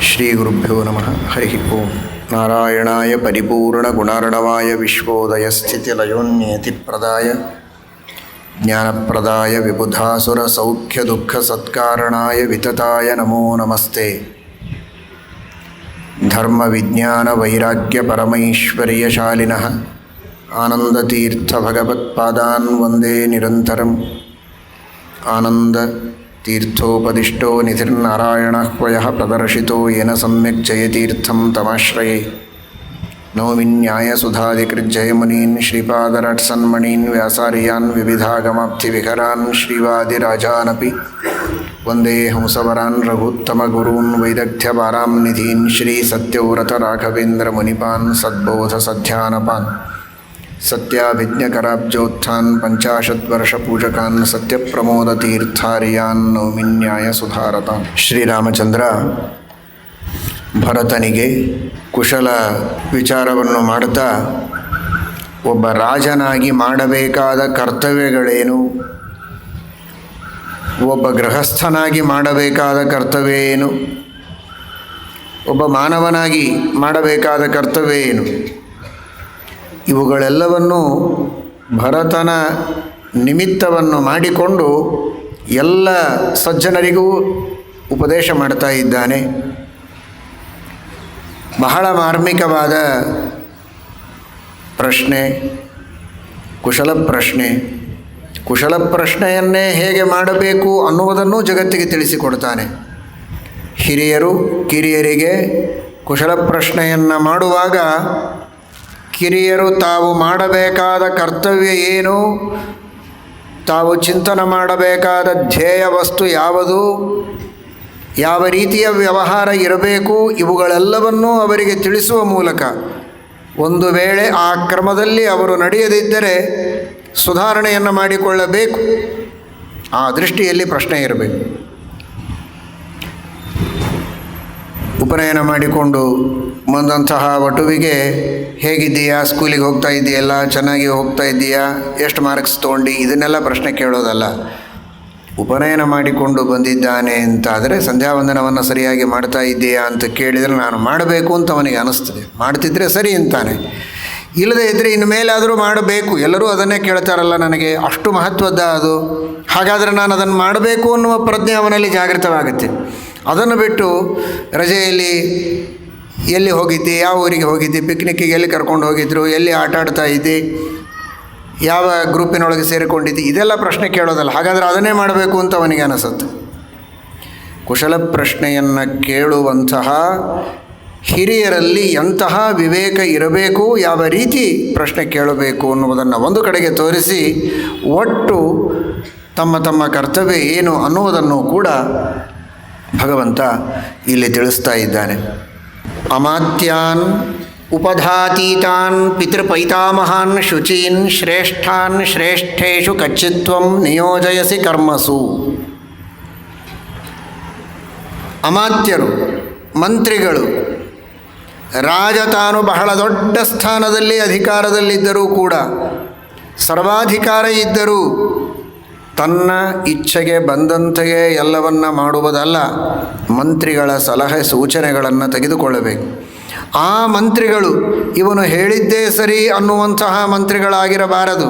ಶ್ರೀಗುರುಭ್ಯೋ ನಮಃ. ಹರಿ ಓಂ. ನಾರಾಯಣಾಯ ಪರಿಪೂರ್ಣಗುಣಾರ್ಣವಾಯ ವಿಶ್ವೋದಯಸ್ಥಿತಿಲಯೋನ್ಯತಿಪ್ರದಾಯ ಜ್ಞಾನಪ್ರದಾಯ ವಿಬುಧಾಸುರಸೌಖ್ಯದುಃಖಸತ್ಕಾರಣಾಯ ವಿತತಾಯ ನಮೋ ನಮಸ್ತೆ. ಧರ್ಮವಿಜ್ಞಾನವೈರಾಗ್ಯಪರಮೈಶ್ವರ್ಯಶಾಲಿನಃ ಆನಂದತೀರ್ಥಭಗವತ್ಪಾದಾನ್ ವಂದೇ ನಿರಂತರಂ. ಆನಂದತೀರ್ಥೋಪದಿಷ್ಟೋ ನಿಧಿರ್ನಾರಾಯಣಹ್ವಯಃ ಪ್ರದರ್ಶಿತೋ ಯೇನ ಸಮ್ಯಕ್ ಜಯತೀರ್ಥಂ ತಮಾಶ್ರಯೇ. Naomi ನ್ಯಾಯಸುಧಾಧಿಕೃಜ್ಜಯಮುನೀನ್ ಶ್ರೀಪಾದರಟ್ಸನ್ಮಣೀನ್ ವ್ಯಾಸಾರ್ಯಾನ್ ವಿವಿಧಾಗಮಾಬ್ಧಿವಿಹರಾನ್ ಶ್ರೀವಾದಿರಾಜಾನಪಿ Vande ಹಂಸವರಾನ್ ರಘುತ್ತಮಗುರೂನ್ ವೈದಗ್ಧ್ಯಪಾರಾಂ ನಿಧೀನ್ Shri ಸತ್ಯವ್ರತರಾಘವೇಂದ್ರಮುನಿಪಾನ್ ಸದ್ಬೋಧಸಧ್ಯಾನಪಾನ್ ಸತ್ಯಾಭಿಜ್ಞಕರಾಬ್ಜೋತ್ಥಾನ್ ಪಂಚಾಶದ್ವರ್ಷಪೂಜಕಾನ್ ಸತ್ಯಪ್ರಮೋದತೀರ್ಥಾರ್ಯಾನ್ Naomi ನ್ಯಾಯಸುಧಾರತಾಂ. ಶ್ರೀರಾಮಚಂದ್ರ ಭರತನಿಗೆ ಕುಶಲ ವಿಚಾರವನ್ನು ಮಾಡುತ್ತಾ ಒಬ್ಬ ರಾಜನಾಗಿ ಮಾಡಬೇಕಾದ ಕರ್ತವ್ಯಗಳೇನು, ಒಬ್ಬ ಗೃಹಸ್ಥನಾಗಿ ಮಾಡಬೇಕಾದ ಕರ್ತವ್ಯ ಏನು, ಒಬ್ಬ ಮಾನವನಾಗಿ ಮಾಡಬೇಕಾದ ಕರ್ತವ್ಯ ಏನು, ಇವುಗಳೆಲ್ಲವನ್ನೂ ಭರತನ ನಿಮಿತ್ತವನ್ನು ಮಾಡಿಕೊಂಡು ಎಲ್ಲ ಸಜ್ಜನರಿಗೂ ಉಪದೇಶ ಮಾಡ್ತಾ ಇದ್ದಾನೆ. ಬಹಳ ಮಾರ್ಮಿಕವಾದ ಪ್ರಶ್ನೆ, ಕುಶಲ ಪ್ರಶ್ನೆ. ಕುಶಲ ಪ್ರಶ್ನೆಯನ್ನೇ ಹೇಗೆ ಮಾಡಬೇಕು ಅನ್ನುವುದನ್ನು ಜಗತ್ತಿಗೆ ತಿಳಿಸಿಕೊಡ್ತಾನೆ. ಹಿರಿಯರು ಕಿರಿಯರಿಗೆ ಕುಶಲ ಪ್ರಶ್ನೆಯನ್ನು ಮಾಡುವಾಗ ಕಿರಿಯರು ತಾವು ಮಾಡಬೇಕಾದ ಕರ್ತವ್ಯ ಏನು, ತಾವು ಚಿಂತನೆ ಮಾಡಬೇಕಾದ ಧ್ಯೇಯ ವಸ್ತು ಯಾವುದು, ಯಾವ ರೀತಿಯ ವ್ಯವಹಾರ ಇರಬೇಕು, ಇವುಗಳೆಲ್ಲವನ್ನೂ ಅವರಿಗೆ ತಿಳಿಸುವ ಮೂಲಕ ಒಂದು ವೇಳೆ ಆ ಕ್ರಮದಲ್ಲಿ ಅವರು ನಡೆಯದಿದ್ದರೆ ಸುಧಾರಣೆಯನ್ನು ಮಾಡಿಕೊಳ್ಳಬೇಕು. ಆ ದೃಷ್ಟಿಯಲ್ಲಿ ಪ್ರಶ್ನೆ ಇರಬೇಕು. ಉಪನಯನ ಮಾಡಿಕೊಂಡು ಬಂದಂತಹ ವಟುವಿಗೆ ಹೇಗಿದ್ದೀಯಾ, ಸ್ಕೂಲಿಗೆ ಹೋಗ್ತಾ ಇದ್ದೀಯಲ್ಲ, ಚೆನ್ನಾಗಿ ಹೋಗ್ತಾ ಇದ್ದೀಯಾ, ಎಷ್ಟು ಮಾರ್ಕ್ಸ್ ತೊಗೊಂಡು, ಇದನ್ನೆಲ್ಲ ಪ್ರಶ್ನೆ ಕೇಳೋದಲ್ಲ. ಉಪನಯನ ಮಾಡಿಕೊಂಡು ಬಂದಿದ್ದಾನೆ ಅಂತಾದರೆ ಸಂಧ್ಯಾವಂದನವನ್ನು ಸರಿಯಾಗಿ ಮಾಡ್ತಾ ಇದ್ದೀಯಾ ಅಂತ ಕೇಳಿದರೆ ನಾನು ಮಾಡಬೇಕು ಅಂತ ಅವನಿಗೆ ಅನ್ನಿಸ್ತದೆ. ಮಾಡ್ತಿದ್ರೆ ಸರಿ ಅಂತಾನೆ, ಇಲ್ಲದೇ ಇದ್ದರೆ ಇನ್ನು ಮೇಲಾದರೂ ಮಾಡಬೇಕು. ಎಲ್ಲರೂ ಅದನ್ನೇ ಕೇಳ್ತಾರಲ್ಲ, ನನಗೆ ಅಷ್ಟು ಮಹತ್ವದ ಅದು, ಹಾಗಾದರೆ ನಾನು ಅದನ್ನು ಮಾಡಬೇಕು ಅನ್ನುವ ಪ್ರಜ್ಞೆ ಅವನಲ್ಲಿ ಜಾಗೃತವಾಗುತ್ತೆ. ಅದನ್ನು ಬಿಟ್ಟು ರಜೆಯಲ್ಲಿ ಎಲ್ಲಿ ಹೋಗಿದ್ದೆ, ಯಾವ ಊರಿಗೆ ಹೋಗಿದ್ದೆ, ಪಿಕ್ನಿಕ್ಕಿಗೆ ಎಲ್ಲಿ ಕರ್ಕೊಂಡು ಹೋಗಿದ್ರು, ಎಲ್ಲಿ ಆಟ ಆಡ್ತಾ ಇದ್ದೆ, ಯಾವ ಗ್ರೂಪಿನೊಳಗೆ ಸೇರಿಕೊಂಡಿದ್ದೆ, ಇದೆಲ್ಲ ಪ್ರಶ್ನೆ ಕೇಳೋದಲ್ಲ. ಹಾಗಾದರೆ ಅದನ್ನೇ ಮಾಡಬೇಕು ಅಂತ ಅವನಿಗೆ ಅನಿಸುತ್ತೆ. ಕುಶಲ ಪ್ರಶ್ನೆಯನ್ನು ಕೇಳುವಂತಹ ಹಿರಿಯರಲ್ಲಿ ಎಂತಹ ವಿವೇಕ ಇರಬೇಕು, ಯಾವ ರೀತಿ ಪ್ರಶ್ನೆ ಕೇಳಬೇಕು ಅನ್ನುವುದನ್ನು ಒಂದು ಕಡೆಗೆ ತೋರಿಸಿ ಒಟ್ಟು ತಮ್ಮ ತಮ್ಮ ಕರ್ತವ್ಯ ಏನು ಅನ್ನುವುದನ್ನು ಕೂಡ ಭಗವಂತ ಇಲ್ಲಿ ತಿಳಿಸ್ತಾ ಇದ್ದಾನೆ. ಅಮಾತ್ಯಾನ್ ಉಪಧಾತೀತಾನ್ ಪಿತೃಪೈತಾಮಹಾನ್ ಶುಚೀನ್ ಶ್ರೇಷ್ಠಾನ್ ಶ್ರೇಷ್ಠೇಷು ಕಚ್ಚಿತ್ವಂ ನಿಯೋಜಯಸಿ ಕರ್ಮಸು. ಅಮಾತ್ಯರು, ಮಂತ್ರಿಗಳು, ರಾಜ ತಾನು ಬಹಳ ದೊಡ್ಡ ಸ್ಥಾನದಲ್ಲಿ ಅಧಿಕಾರದಲ್ಲಿದ್ದರೂ ಕೂಡ, ಸರ್ವಾಧಿಕಾರ ಇದ್ದರೂ ತನ್ನ ಇಚ್ಛೆಗೆ ಬಂದಂತೆಯೇ ಎಲ್ಲವನ್ನ ಮಾಡುವುದಲ್ಲ, ಮಂತ್ರಿಗಳ ಸಲಹೆ ಸೂಚನೆಗಳನ್ನು ತೆಗೆದುಕೊಳ್ಳಬೇಕು. ಆ ಮಂತ್ರಿಗಳು ಇವನು ಹೇಳಿದ್ದೇ ಸರಿ ಅನ್ನುವಂತಹ ಮಂತ್ರಿಗಳಾಗಿರಬಾರದು.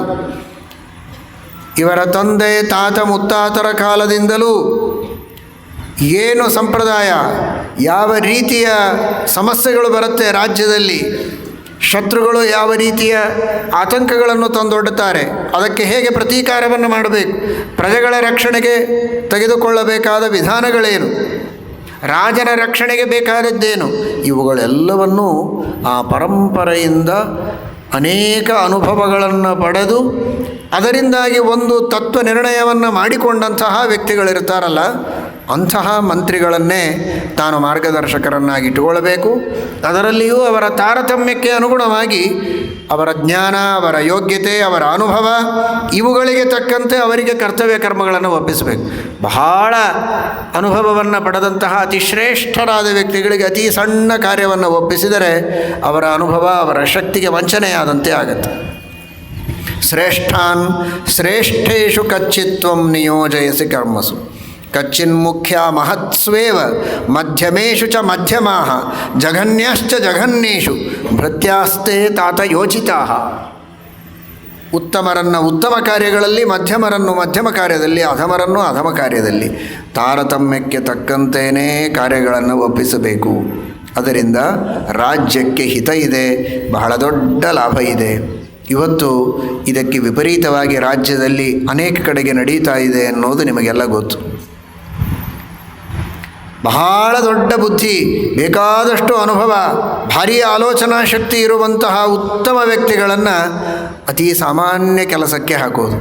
ಇವರ ತಂದೆ ತಾತ ಮುತ್ತಾತರ ಕಾಲದಿಂದಲೂ ಏನು ಸಂಪ್ರದಾಯ, ಯಾವ ರೀತಿಯ ಸಮಸ್ಯೆಗಳು ಬರುತ್ತೆ ರಾಜ್ಯದಲ್ಲಿ, ಶತ್ರುಗಳು ಯಾವ ರೀತಿಯ ಆತಂಕಗಳನ್ನು ತಂದೊಡ್ಡುತ್ತಾರೆ, ಅದಕ್ಕೆ ಹೇಗೆ ಪ್ರತೀಕಾರವನ್ನು ಮಾಡಬೇಕು, ಪ್ರಜೆಗಳ ರಕ್ಷಣೆಗೆ ತೆಗೆದುಕೊಳ್ಳಬೇಕಾದ ವಿಧಾನಗಳೇನು, ರಾಜನ ರಕ್ಷಣೆಗೆ ಬೇಕಾದದ್ದೇನು, ಇವುಗಳೆಲ್ಲವನ್ನೂ ಆ ಪರಂಪರೆಯಿಂದ ಅನೇಕ ಅನುಭವಗಳನ್ನು ಪಡೆದು ಅದರಿಂದಾಗಿ ಒಂದು ತತ್ವ ನಿರ್ಣಯವನ್ನು ಮಾಡಿಕೊಂಡಂತಹ ವ್ಯಕ್ತಿಗಳಿರ್ತಾರಲ್ಲ, ಅಂತಹ ಮಂತ್ರಿಗಳನ್ನೇ ತಾನು ಮಾರ್ಗದರ್ಶಕರನ್ನಾಗಿ ಇಟ್ಟುಕೊಳ್ಳಬೇಕು. ಅದರಲ್ಲಿಯೂ ಅವರ ತಾರತಮ್ಯಕ್ಕೆ ಅನುಗುಣವಾಗಿ ಅವರ ಜ್ಞಾನ, ಅವರ ಯೋಗ್ಯತೆ, ಅವರ ಅನುಭವ ಇವುಗಳಿಗೆ ತಕ್ಕಂತೆ ಅವರಿಗೆ ಕರ್ತವ್ಯ ಕರ್ಮಗಳನ್ನು ಒಪ್ಪಿಸಬೇಕು. ಬಹಳ ಅನುಭವವನ್ನು ಪಡೆದಂತಹ ಅತಿ ಶ್ರೇಷ್ಠರಾದ ವ್ಯಕ್ತಿಗಳಿಗೆ ಅತಿ ಸಣ್ಣ ಕಾರ್ಯವನ್ನು ಒಪ್ಪಿಸಿದರೆ ಅವರ ಅನುಭವ, ಅವರ ಶಕ್ತಿಗೆ ವಂಚನೆಯಾದಂತೆ ಆಗುತ್ತೆ. ಶ್ರೇಷ್ಠಾನ್ ಶ್ರೇಷ್ಠೇಷು ಕಚ್ಚಿತ್ವಂ ನಿಯೋಜಯಸಿ ಕರ್ಮಸು. ಕಚ್ಚಿನ್ಮುಖ್ಯ ಮಹತ್ಸ್ವೇವ ಮಧ್ಯಮೇಶು ಚ ಮಧ್ಯಮಾಃ ಜಘನ್ಯಶ್ಚ ಜಘನ್ಯೇಷು ಭೃತ್ಯಾಸ್ತೆ ತಾತ ಯೋಚಿತಾಃ. ಉತ್ತಮರನ್ನು ಉತ್ತಮ ಕಾರ್ಯಗಳಲ್ಲಿ, ಮಧ್ಯಮರನ್ನು ಮಧ್ಯಮ ಕಾರ್ಯದಲ್ಲಿ, ಅಧಮರನ್ನು ಅಧಮ ಕಾರ್ಯದಲ್ಲಿ ತಾರತಮ್ಯಕ್ಕೆ ತಕ್ಕಂತೆಯೇ ಕಾರ್ಯಗಳನ್ನು ಒಪ್ಪಿಸಬೇಕು. ಅದರಿಂದ ರಾಜ್ಯಕ್ಕೆ ಹಿತ ಇದೆ, ಬಹಳ ದೊಡ್ಡ ಲಾಭ ಇದೆ. ಇವತ್ತು ಇದಕ್ಕೆ ವಿಪರೀತವಾಗಿ ರಾಜ್ಯದಲ್ಲಿ ಅನೇಕ ಕಡೆಗೆ ನಡೀತಾ ಇದೆ ಅನ್ನೋದು ನಿಮಗೆಲ್ಲ ಗೊತ್ತು. ಬಹಳ ದೊಡ್ಡ ಬುದ್ಧಿ, ಬೇಕಾದಷ್ಟು ಅನುಭವ, ಭಾರೀ ಆಲೋಚನಾ ಶಕ್ತಿ ಇರುವಂತಹ ಉತ್ತಮ ವ್ಯಕ್ತಿಗಳನ್ನು ಅತಿ ಸಾಮಾನ್ಯ ಕೆಲಸಕ್ಕೆ ಹಾಕೋದು.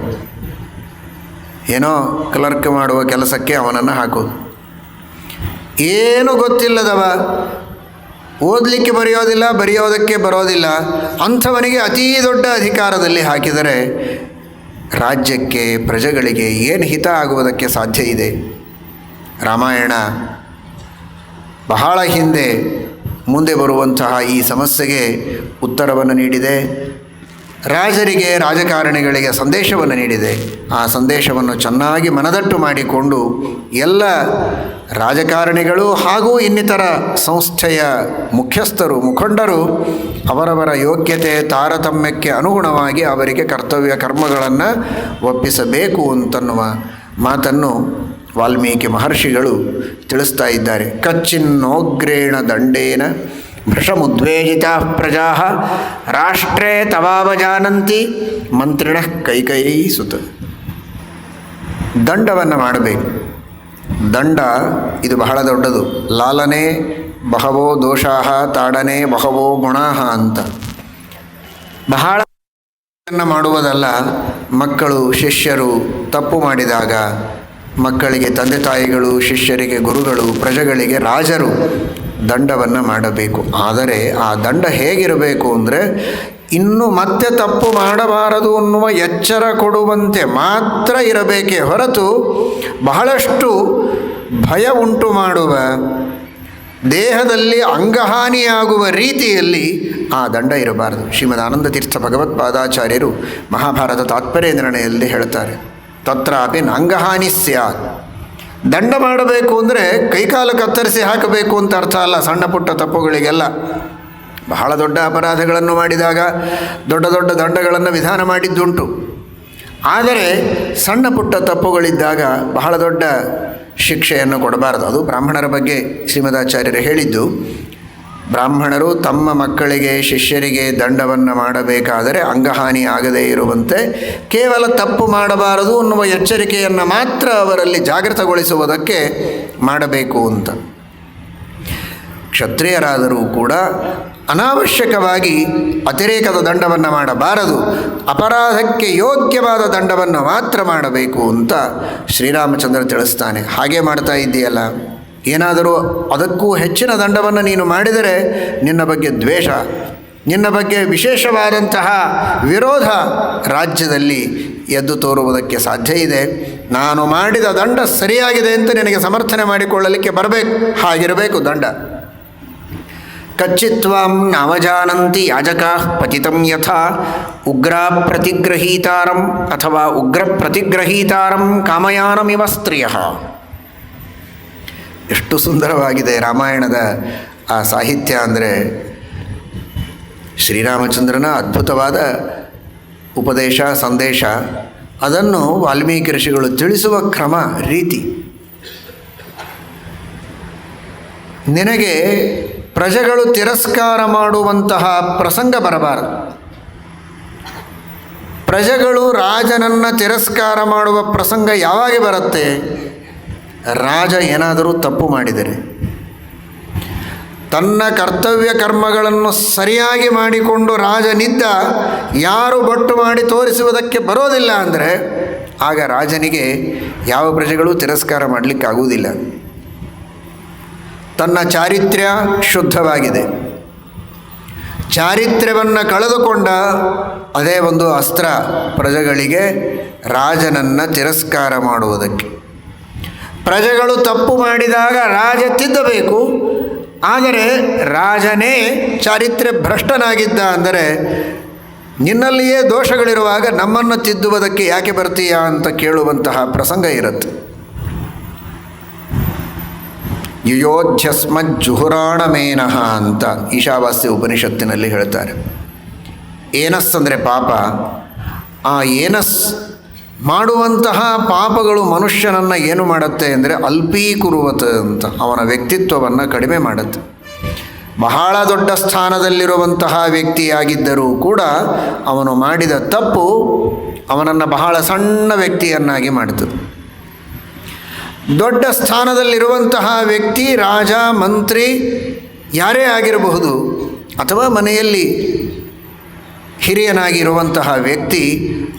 ಏನೋ ಕ್ಲರ್ಕ್ ಮಾಡುವ ಕೆಲಸಕ್ಕೆ ಅವನನ್ನು ಹಾಕೋದು. ಏನು ಗೊತ್ತಿಲ್ಲದವ, ಓದಲಿಕ್ಕೆ ಬರೆಯೋದಕ್ಕೆ ಬರೋದಿಲ್ಲ, ಅಂಥವನಿಗೆ ಅತೀ ದೊಡ್ಡ ಅಧಿಕಾರದಲ್ಲಿ ಹಾಕಿದರೆ ರಾಜ್ಯಕ್ಕೆ, ಪ್ರಜೆಗಳಿಗೆ ಏನು ಹಿತ ಆಗುವುದಕ್ಕೆ ಸಾಧ್ಯ ಇದೆ? ರಾಮಾಯಣ ಬಹಳ ಹಿಂದೆ ಮುಂದೆ ಬರುವಂತಹ ಈ ಸಮಸ್ಯೆಗೆ ಉತ್ತರವನ್ನು ನೀಡಿದೆ. ರಾಜರಿಗೆ, ರಾಜಕಾರಣಿಗಳಿಗೆ ಸಂದೇಶವನ್ನು ನೀಡಿದೆ. ಆ ಸಂದೇಶವನ್ನು ಚೆನ್ನಾಗಿ ಮನದಟ್ಟು ಮಾಡಿಕೊಂಡು ಎಲ್ಲ ರಾಜಕಾರಣಿಗಳು ಹಾಗೂ ಇನ್ನಿತರ ಸಂಸ್ಥೆಯ ಮುಖ್ಯಸ್ಥರು, ಮುಖಂಡರು ಅವರವರ ಯೋಗ್ಯತೆ, ತಾರತಮ್ಯಕ್ಕೆ ಅನುಗುಣವಾಗಿ ಅವರಿಗೆ ಕರ್ತವ್ಯ ಕರ್ಮಗಳನ್ನು ಒಪ್ಪಿಸಬೇಕು ಅಂತನ್ನುವ ಮಾತನ್ನು ವಾಲ್ಮೀಕಿ ಮಹರ್ಷಿಗಳು ತಿಳಿಸ್ತಾ ಇದ್ದಾರೆ. ಕಚ್ಚಿನ್ನೋಗ್ರೇಣ ದಂಡೇನ ಭೃಶಮುದ್ವೇಜಿತಾ ಪ್ರಜಾ ರಾಷ್ಟ್ರೇ ತವಾವಜಾನಂತಿ ಮಂತ್ರಿಣ ಕೈಕೇಯಿ ಸುತ. ದಂಡವನ್ನು ಮಾಡಬೇಕು. ದಂಡ ಇದು ಬಹಳ ದೊಡ್ಡದು. ಲಾಲನೆ ಬಹವೋ ದೋಷಾಃ ತಾಡನೆ ಬಹವೋ ಗುಣಾಃ ಅಂತ ಬಹಳ ಮಾಡುವುದಲ್ಲ. ಮಕ್ಕಳು, ಶಿಷ್ಯರು ತಪ್ಪು ಮಾಡಿದಾಗ ಮಕ್ಕಳಿಗೆ ತಂದೆ ತಾಯಿಗಳು, ಶಿಷ್ಯರಿಗೆ ಗುರುಗಳು, ಪ್ರಜೆಗಳಿಗೆ ರಾಜರು ದಂಡವನ್ನು ಮಾಡಬೇಕು. ಆದರೆ ಆ ದಂಡ ಹೇಗಿರಬೇಕು ಅಂದರೆ ಇನ್ನು ಮತ್ತೆ ತಪ್ಪು ಮಾಡಬಾರದು ಅನ್ನುವ ಎಚ್ಚರ ಕೊಡುವಂತೆ ಮಾತ್ರ ಇರಬೇಕೇ ಹೊರತು ಬಹಳಷ್ಟು ಭಯ ಉಂಟು ಮಾಡುವ, ದೇಹದಲ್ಲಿ ಅಂಗಹಾನಿಯಾಗುವ ರೀತಿಯಲ್ಲಿ ಆ ದಂಡ ಇರಬಾರದು. ಶ್ರೀಮದ್ ಆನಂದತೀರ್ಥ ಭಗವತ್ಪಾದಾಚಾರ್ಯರು ಮಹಾಭಾರತ ತಾತ್ಪರ್ಯ ನಿರ್ಣಯದಲ್ಲಿ ಹೇಳ್ತಾರೆ, ತತ್ರಾಪಿ ಅಂಗಹಾನಿ ಸ್ಯಾತ್. ದಂಡ ಮಾಡಬೇಕು ಅಂದರೆ ಕೈಕಾಲು ಕತ್ತರಿಸಿ ಹಾಕಬೇಕು ಅಂತ ಅರ್ಥ ಅಲ್ಲ. ಸಣ್ಣ ಪುಟ್ಟ ತಪ್ಪುಗಳಿಗೆಲ್ಲ, ಬಹಳ ದೊಡ್ಡ ಅಪರಾಧಗಳನ್ನು ಮಾಡಿದಾಗ ದೊಡ್ಡ ದೊಡ್ಡ ದಂಡಗಳನ್ನು ವಿಧಾನ ಮಾಡಿದ್ದುಂಟು. ಆದರೆ ಸಣ್ಣ ಪುಟ್ಟ ತಪ್ಪುಗಳಿದ್ದಾಗ ಬಹಳ ದೊಡ್ಡ ಶಿಕ್ಷೆಯನ್ನು ಕೊಡಬಾರದು. ಅದು ಬ್ರಾಹ್ಮಣರ ಬಗ್ಗೆ ಶ್ರೀಮದಾಚಾರ್ಯರು ಹೇಳಿದ್ದು. ಬ್ರಾಹ್ಮಣರು ತಮ್ಮ ಮಕ್ಕಳಿಗೆ, ಶಿಷ್ಯರಿಗೆ ದಂಡವನ್ನು ಮಾಡಬೇಕಾದರೆ ಅಂಗಹಾನಿ ಆಗದೇ ಇರುವಂತೆ ಕೇವಲ ತಪ್ಪು ಮಾಡಬಾರದು ಅನ್ನುವ ಎಚ್ಚರಿಕೆಯನ್ನು ಮಾತ್ರ ಅವರಲ್ಲಿ ಜಾಗೃತಗೊಳಿಸುವುದಕ್ಕೆ ಮಾಡಬೇಕು ಅಂತ. ಕ್ಷತ್ರಿಯರಾದರೂ ಕೂಡ ಅನಾವಶ್ಯಕವಾಗಿ ಅತಿರೇಕದ ದಂಡವನ್ನು ಮಾಡಬಾರದು, ಅಪರಾಧಕ್ಕೆ ಯೋಗ್ಯವಾದ ದಂಡವನ್ನು ಮಾತ್ರ ಮಾಡಬೇಕು ಅಂತ ಶ್ರೀರಾಮಚಂದ್ರ ತಿಳಿಸ್ತಾನೆ. ಹಾಗೆ ಮಾಡ್ತಾ ಇದ್ದೀಯಲ್ಲ, ಏನಾದರೂ ಅದಕ್ಕೂ ಹೆಚ್ಚಿನ ದಂಡವನ್ನು ನೀನು ಮಾಡಿದರೆ ನಿನ್ನ ಬಗ್ಗೆ ದ್ವೇಷ, ನಿನ್ನ ಬಗ್ಗೆ ವಿಶೇಷವಾದಂತಹ ವಿರೋಧ ರಾಜ್ಯದಲ್ಲಿ ಎದ್ದು ತೋರುವುದಕ್ಕೆ ಸಾಧ್ಯ ಇದೆ. ನಾನು ಮಾಡಿದ ದಂಡ ಸರಿಯಾಗಿದೆ ಅಂತ ನಿನಗೆ ಸಮರ್ಥನೆ ಮಾಡಿಕೊಳ್ಳಲಿಕ್ಕೆ ಬರಬೇಕು. ಹಾಗಿರಬೇಕು ದಂಡ. ಕಚ್ಚಿತ್ವಾಂ ನಾವಜಾನಂತಿ ಯಾಜಕಾ ಪತಿತಂ ಯಥಾ ಉಗ್ರ ಪ್ರತಿಗ್ರಹೀತಾರಂ ಅಥವಾ ಉಗ್ರ ಪ್ರತಿಗ್ರಹೀತಾರಂ ಕಾಮಯಾನಮಿವ ಸ್ತ್ರೀಯಃ. ಎಷ್ಟು ಸುಂದರವಾಗಿದೆ ರಾಮಾಯಣದ ಆ ಸಾಹಿತ್ಯ ಅಂದರೆ. ಶ್ರೀರಾಮಚಂದ್ರನ ಅದ್ಭುತವಾದ ಉಪದೇಶ, ಸಂದೇಶ, ಅದನ್ನು ವಾಲ್ಮೀಕಿ ಋಷಿಗಳು ತಿಳಿಸುವ ಕ್ರಮ, ರೀತಿ. ನಿನಗೆ ಪ್ರಜೆಗಳು ತಿರಸ್ಕಾರ ಮಾಡುವಂತಹ ಪ್ರಸಂಗ ಬರಬಾರದು. ಪ್ರಜೆಗಳು ರಾಜನನ್ನು ತಿರಸ್ಕಾರ ಮಾಡುವ ಪ್ರಸಂಗ ಯಾವಾಗ ಬರುತ್ತೆ? ರಾಜ ಏನಾದರೂ ತಪ್ಪು ಮಾಡಿದರೆ, ತನ್ನ ಕರ್ತವ್ಯ ಕರ್ಮಗಳನ್ನು ಸರಿಯಾಗಿ ಮಾಡಿಕೊಂಡು ರಾಜನಿದ್ದ ಯಾರು ಬೊಟ್ಟು ಮಾಡಿ ತೋರಿಸುವುದಕ್ಕೆ ಬರೋದಿಲ್ಲ ಅಂದರೆ ಆಗ ರಾಜನಿಗೆ ಯಾವ ಪ್ರಜೆಗಳು ತಿರಸ್ಕಾರ ಮಾಡಲಿಕ್ಕಾಗುವುದಿಲ್ಲ. ತನ್ನ ಚಾರಿತ್ರ್ಯ ಶುದ್ಧವಾಗಿದೆ. ಚಾರಿತ್ರ್ಯವನ್ನು ಕಳೆದುಕೊಂಡ ಅದೇ ಒಂದು ಅಸ್ತ್ರ ಪ್ರಜೆಗಳಿಗೆ ರಾಜನನ್ನು ತಿರಸ್ಕಾರ ಮಾಡುವುದಕ್ಕೆ. ಪ್ರಜೆಗಳು ತಪ್ಪು ಮಾಡಿದಾಗ ರಾಜ ತಿದ್ದಬೇಕು. ಆದರೆ ರಾಜನೇ ಚಾರಿತ್ರ್ಯ ಭ್ರಷ್ಟನಾಗಿದ್ದ ಅಂದರೆ ನಿನ್ನಲ್ಲಿಯೇ ದೋಷಗಳಿರುವಾಗ ನಮ್ಮನ್ನು ತಿದ್ದುವುದಕ್ಕೆ ಯಾಕೆ ಬರ್ತೀಯಾ ಅಂತ ಕೇಳುವಂತಹ ಪ್ರಸಂಗ ಇರುತ್ತೆ. ಯುಯೋಧ್ಯಸ್ಮಜ್ಜುಹುರಾಣಮೇನಃ ಅಂತ ಈಶಾವಾಸ್ಯ ಉಪನಿಷತ್ತಿನಲ್ಲಿ ಹೇಳ್ತಾರೆ. ಏನಸ್ ಅಂದರೆ ಪಾಪ. ಆ ಏನಸ್ ಮಾಡುವಂತಹ ಪಾಪಗಳು ಮನುಷ್ಯನನ್ನು ಏನು ಮಾಡುತ್ತೆ ಅಂದರೆ ಅಲ್ಪೀಕುರುವತ ಅಂತ, ಅವನ ವ್ಯಕ್ತಿತ್ವವನ್ನು ಕಡಿಮೆ ಮಾಡುತ್ತೆ. ಬಹಳ ದೊಡ್ಡ ಸ್ಥಾನದಲ್ಲಿರುವಂತಹ ವ್ಯಕ್ತಿಯಾಗಿದ್ದರೂ ಕೂಡ ಅವನು ಮಾಡಿದ ತಪ್ಪು ಅವನನ್ನು ಬಹಳ ಸಣ್ಣ ವ್ಯಕ್ತಿಯನ್ನಾಗಿ ಮಾಡುತ್ತದೆ. ದೊಡ್ಡ ಸ್ಥಾನದಲ್ಲಿರುವಂತಹ ವ್ಯಕ್ತಿ ರಾಜ, ಮಂತ್ರಿ ಯಾರೇ ಆಗಿರಬಹುದು, ಅಥವಾ ಮನೆಯಲ್ಲಿ ಹಿರಿಯನಾಗಿರುವಂತಹ ವ್ಯಕ್ತಿ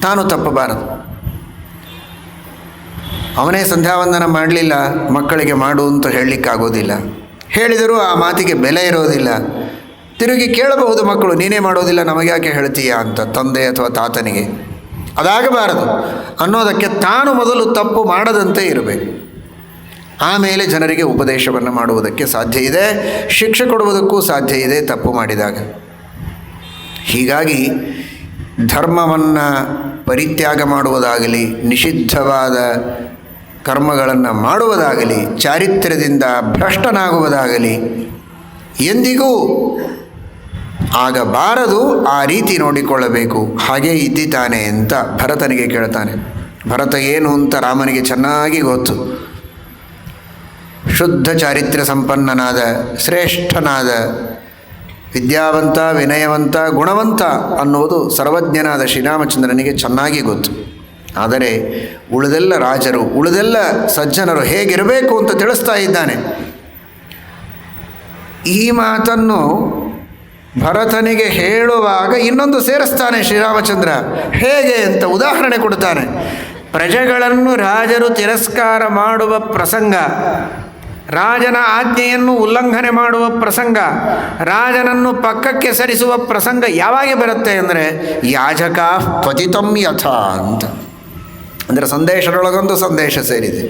ತಾನು ತಪ್ಪಬಾರದು. ಅವನೇ ಸಂಧ್ಯಾವಂದನ ಮಾಡಲಿಲ್ಲ, ಮಕ್ಕಳಿಗೆ ಮಾಡು ಅಂತ ಹೇಳಲಿಕ್ಕಾಗೋದಿಲ್ಲ. ಹೇಳಿದರೂ ಆ ಮಾತಿಗೆ ಬೆಲೆ ಇರೋದಿಲ್ಲ. ತಿರುಗಿ ಕೇಳಬಹುದು ಮಕ್ಕಳು, ನೀನೇ ಮಾಡೋದಿಲ್ಲ ನಮಗೆ ಯಾಕೆ ಹೇಳ್ತೀಯಾ ಅಂತ, ತಂದೆ ಅಥವಾ ತಾತನಿಗೆ. ಅದಾಗಬಾರದು ಅನ್ನೋದಕ್ಕೆ ತಾನು ಮೊದಲು ತಪ್ಪು ಮಾಡದಂತೆ ಇರಬೇಕು. ಆಮೇಲೆ ಜನರಿಗೆ ಉಪದೇಶವನ್ನು ಮಾಡುವುದಕ್ಕೆ ಸಾಧ್ಯ ಇದೆ, ಶಿಕ್ಷೆ ಕೊಡುವುದಕ್ಕೂ ಸಾಧ್ಯ ಇದೆ ತಪ್ಪು ಮಾಡಿದಾಗ. ಹೀಗಾಗಿ ಧರ್ಮವನ್ನು ಪರಿತ್ಯಾಗ ಮಾಡುವುದಾಗಲಿ, ನಿಷಿದ್ಧವಾದ ಕರ್ಮಗಳನ್ನು ಮಾಡುವುದಾಗಲಿ, ಚಾರಿತ್ರ್ಯದಿಂದ ಭ್ರಷ್ಟನಾಗುವುದಾಗಲಿ ಎಂದಿಗೂ ಆಗಬಾರದು. ಆ ರೀತಿ ನೋಡಿಕೊಳ್ಳಬೇಕು. ಹಾಗೇ ಇದ್ದಿತಾನೆ ಅಂತ ಭರತನಿಗೆ ಕೇಳ್ತಾನೆ. ಭರತ ಏನು ಅಂತ ರಾಮನಿಗೆ ಚೆನ್ನಾಗಿ ಗೊತ್ತು. ಶುದ್ಧ ಚಾರಿತ್ರ್ಯ ಸಂಪನ್ನನಾದ, ಶ್ರೇಷ್ಠನಾದ, ವಿದ್ಯಾವಂತ, ವಿನಯವಂತ, ಗುಣವಂತ ಅನ್ನುವುದು ಸರ್ವಜ್ಞನಾದ ಶ್ರೀರಾಮಚಂದ್ರನಿಗೆ ಚೆನ್ನಾಗಿ ಗೊತ್ತು. ಆದರೆ ಉಳಿದೆಲ್ಲ ರಾಜರು, ಉಳಿದೆಲ್ಲ ಸಜ್ಜನರು ಹೇಗಿರಬೇಕು ಅಂತ ತಿಳಿಸ್ತಾ ಇದ್ದಾನೆ. ಈ ಮಾತನ್ನು ಭರತನಿಗೆ ಹೇಳುವಾಗ ಇನ್ನೊಂದು ಸೇರಿಸ್ತಾನೆ ಶ್ರೀರಾಮಚಂದ್ರ. ಹೇಗೆ ಅಂತ ಉದಾಹರಣೆ ಕೊಡ್ತಾನೆ. ಪ್ರಜೆಗಳನ್ನು ರಾಜರು ತಿರಸ್ಕಾರ ಮಾಡುವ ಪ್ರಸಂಗ, ರಾಜನ ಆಜ್ಞೆಯನ್ನು ಉಲ್ಲಂಘನೆ ಮಾಡುವ ಪ್ರಸಂಗ, ರಾಜನನ್ನು ಪಕ್ಕಕ್ಕೆ ಸರಿಸುವ ಪ್ರಸಂಗ ಯಾವಾಗ ಬರುತ್ತೆ ಅಂದರೆ ಯಾಜಕ ಪತಿತಂ ಯಥ ಅಂತ. ಅಂದರೆ ಸಂದೇಶದೊಳಗೊಂದು ಸಂದೇಶ ಸೇರಿದೆ.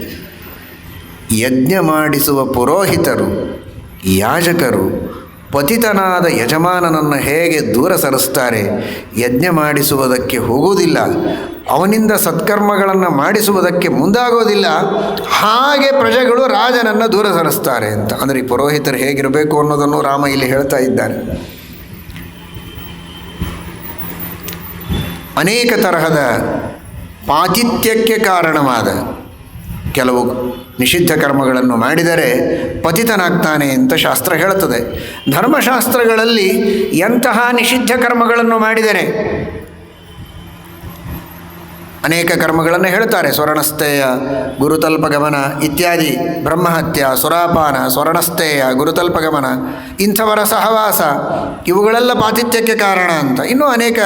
ಯಜ್ಞ ಮಾಡಿಸುವ ಪುರೋಹಿತರು, ಯಾಜಕರು ಪತಿತನಾದ ಯಜಮಾನನನ್ನು ಹೇಗೆ ದೂರ ಸರಿಸ್ತಾರೆ, ಯಜ್ಞ ಮಾಡಿಸುವುದಕ್ಕೆ ಹೋಗುವುದಿಲ್ಲ, ಅವನಿಂದ ಸತ್ಕರ್ಮಗಳನ್ನು ಮಾಡಿಸುವುದಕ್ಕೆ ಮುಂದಾಗೋದಿಲ್ಲ, ಹಾಗೆ ಪ್ರಜೆಗಳು ರಾಜನನ್ನು ದೂರ ಸರಿಸ್ತಾರೆ ಅಂತ. ಅಂದರೆ ಈ ಪುರೋಹಿತರು ಹೇಗಿರಬೇಕು ಅನ್ನೋದನ್ನು ರಾಮ ಇಲ್ಲಿ ಹೇಳ್ತಾ ಇದ್ದಾನೆ. ಅನೇಕ ತರಹದ ಪಾತಿತ್ಯಕ್ಕೆ ಕಾರಣವಾದ ಕೆಲವು ನಿಷಿದ್ಧ ಕರ್ಮಗಳನ್ನು ಮಾಡಿದರೆ ಪತಿತನಾಗ್ತಾನೆ ಅಂತ ಶಾಸ್ತ್ರ ಹೇಳುತ್ತದೆ. ಧರ್ಮಶಾಸ್ತ್ರಗಳಲ್ಲಿ ಎಂತಹ ನಿಷಿದ್ಧ ಕರ್ಮಗಳನ್ನು ಮಾಡಿದರೆ ಅನೇಕ ಕರ್ಮಗಳನ್ನು ಹೇಳ್ತಾರೆ. ಸ್ವರ್ಣಸ್ಥೇಯ, ಗುರುತಲ್ಪಗಮನ ಇತ್ಯಾದಿ, ಬ್ರಹ್ಮಹತ್ಯ, ಸುರಾಪಾನ, ಸ್ವರ್ಣಸ್ಥೇಯ, ಗುರುತಲ್ಪಗಮನ, ಇಂಥವರ ಸಹವಾಸ, ಇವುಗಳೆಲ್ಲ ಪಾತಿತ್ಯಕ್ಕೆ ಕಾರಣ ಅಂತ. ಇನ್ನೂ ಅನೇಕ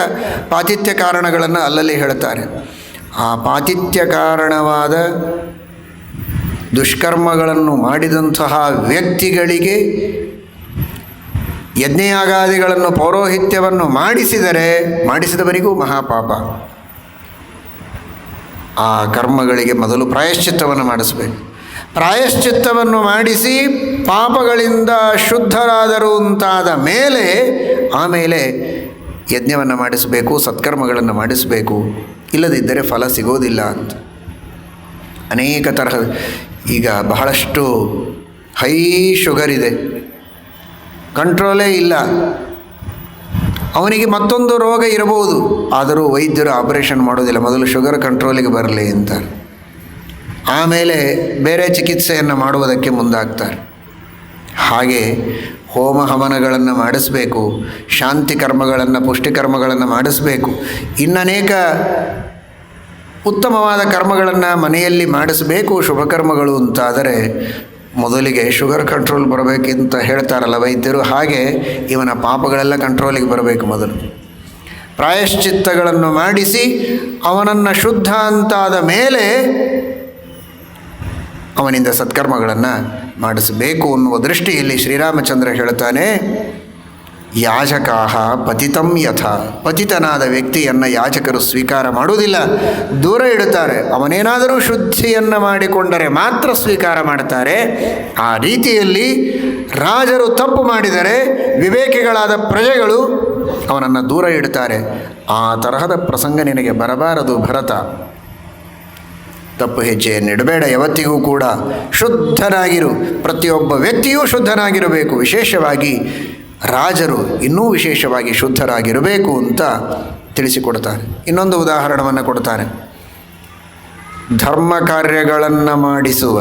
ಪಾತಿತ್ಯ ಕಾರಣಗಳನ್ನು ಅಲ್ಲಲ್ಲಿ ಹೇಳ್ತಾರೆ. ಆ ಪಾತಿತ್ಯ ಕಾರಣವಾದ ದುಷ್ಕರ್ಮಗಳನ್ನು ಮಾಡಿದಂತಹ ವ್ಯಕ್ತಿಗಳಿಗೆ ಯಜ್ಞಯಾಗಾದಿಗಳನ್ನು, ಪೌರೋಹಿತ್ಯವನ್ನು ಮಾಡಿಸಿದವರಿಗೂ ಮಹಾಪಾಪ. ಆ ಕರ್ಮಗಳಿಗೆ ಮೊದಲು ಪ್ರಾಯಶ್ಚಿತ್ತವನ್ನು ಮಾಡಿಸಬೇಕು. ಪ್ರಾಯಶ್ಚಿತ್ತವನ್ನು ಮಾಡಿಸಿ ಪಾಪಗಳಿಂದ ಶುದ್ಧರಾದರು ಅಂತಾದ ಮೇಲೆ ಆಮೇಲೆ ಯಜ್ಞವನ್ನು ಮಾಡಿಸಬೇಕು, ಸತ್ಕರ್ಮಗಳನ್ನು ಮಾಡಿಸಬೇಕು. ಇಲ್ಲದಿದ್ದರೆ ಫಲ ಸಿಗೋದಿಲ್ಲ ಅಂತ. ಅನೇಕ ತರಹದ, ಈಗ ಬಹಳಷ್ಟು ಹೈ ಶುಗರ್ ಇದೆ, ಕಂಟ್ರೋಲೇ ಇಲ್ಲ, ಅವನಿಗೆ ಮತ್ತೊಂದು ರೋಗ ಇರಬಹುದು, ಆದರೂ ವೈದ್ಯರು ಆಪರೇಷನ್ ಮಾಡೋದಿಲ್ಲ, ಮೊದಲು ಶುಗರ್ ಕಂಟ್ರೋಲಿಗೆ ಬರಲಿ ಅಂತಾರೆ. ಆಮೇಲೆ ಬೇರೆ ಚಿಕಿತ್ಸೆಯನ್ನು ಮಾಡುವುದಕ್ಕೆ ಮುಂದಾಗ್ತಾರೆ. ಹಾಗೆ ಹೋಮ ಹವನಗಳನ್ನು ಮಾಡಿಸಬೇಕು, ಶಾಂತಿ ಕರ್ಮಗಳನ್ನು, ಪುಷ್ಟಿಕರ್ಮಗಳನ್ನು ಮಾಡಿಸಬೇಕು. ಇನ್ನನೇಕ ಉತ್ತಮವಾದ ಕರ್ಮಗಳನ್ನು ಮನೆಯಲ್ಲಿ ಮಾಡಿಸಬೇಕು, ಶುಭಕರ್ಮಗಳು ಅಂತಾದರೆ ಮೊದಲಿಗೆ ಶುಗರ್ ಕಂಟ್ರೋಲ್ ಬರಬೇಕಂತ ಹೇಳ್ತಾರಲ್ಲ ವೈದ್ಯರು, ಹಾಗೆ ಇವನ ಪಾಪಗಳೆಲ್ಲ ಕಂಟ್ರೋಲಿಗೆ ಬರಬೇಕು. ಮೊದಲು ಪ್ರಾಯಶ್ಚಿತ್ತಗಳನ್ನು ಮಾಡಿಸಿ ಅವನನ್ನು ಶುದ್ಧ ಅಂತಾದ ಮೇಲೆ ಅವನಿಂದ ಸತ್ಕರ್ಮಗಳನ್ನು ಮಾಡಿಸಬೇಕು ಅನ್ನುವ ದೃಷ್ಟಿಯಲ್ಲಿ ಶ್ರೀರಾಮಚಂದ್ರ ಹೇಳ್ತಾನೆ, ಯಾಜಕಾಹ ಪತಿತಂ ಯಥ. ಪತಿತನಾದ ವ್ಯಕ್ತಿಯನ್ನು ಯಾಜಕರು ಸ್ವೀಕಾರ ಮಾಡುವುದಿಲ್ಲ, ದೂರ ಇಡುತ್ತಾರೆ. ಅವನೇನಾದರೂ ಶುದ್ಧಿಯನ್ನು ಮಾಡಿಕೊಂಡರೆ ಮಾತ್ರ ಸ್ವೀಕಾರ ಮಾಡ್ತಾರೆ. ಆ ರೀತಿಯಲ್ಲಿ ರಾಜರು ತಪ್ಪು ಮಾಡಿದರೆ ವಿವೇಕಿಗಳಾದ ಪ್ರಜೆಗಳು ಅವನನ್ನು ದೂರ ಇಡುತ್ತಾರೆ. ಆ ತರಹದ ಪ್ರಸಂಗ ನಿನಗೆ ಬರಬಾರದು ಭರತ. ತಪ್ಪು ಹೆಜ್ಜೆಯನ್ನಿಡಬೇಡ. ಯಾವತ್ತಿಗೂ ಕೂಡ ಶುದ್ಧನಾಗಿರು. ಪ್ರತಿಯೊಬ್ಬ ವ್ಯಕ್ತಿಯೂ ಶುದ್ಧನಾಗಿರಬೇಕು. ವಿಶೇಷವಾಗಿ ರಾಜರು ಇನ್ನೂ ವಿಶೇಷವಾಗಿ ಶುದ್ಧರಾಗಿರಬೇಕು ಅಂತ ತಿಳಿಸಿಕೊಡ್ತಾರೆ. ಇನ್ನೊಂದು ಉದಾಹರಣೆಯನ್ನು ಕೊಡ್ತಾರೆ. ಧರ್ಮ ಕಾರ್ಯಗಳನ್ನು ಮಾಡಿಸುವ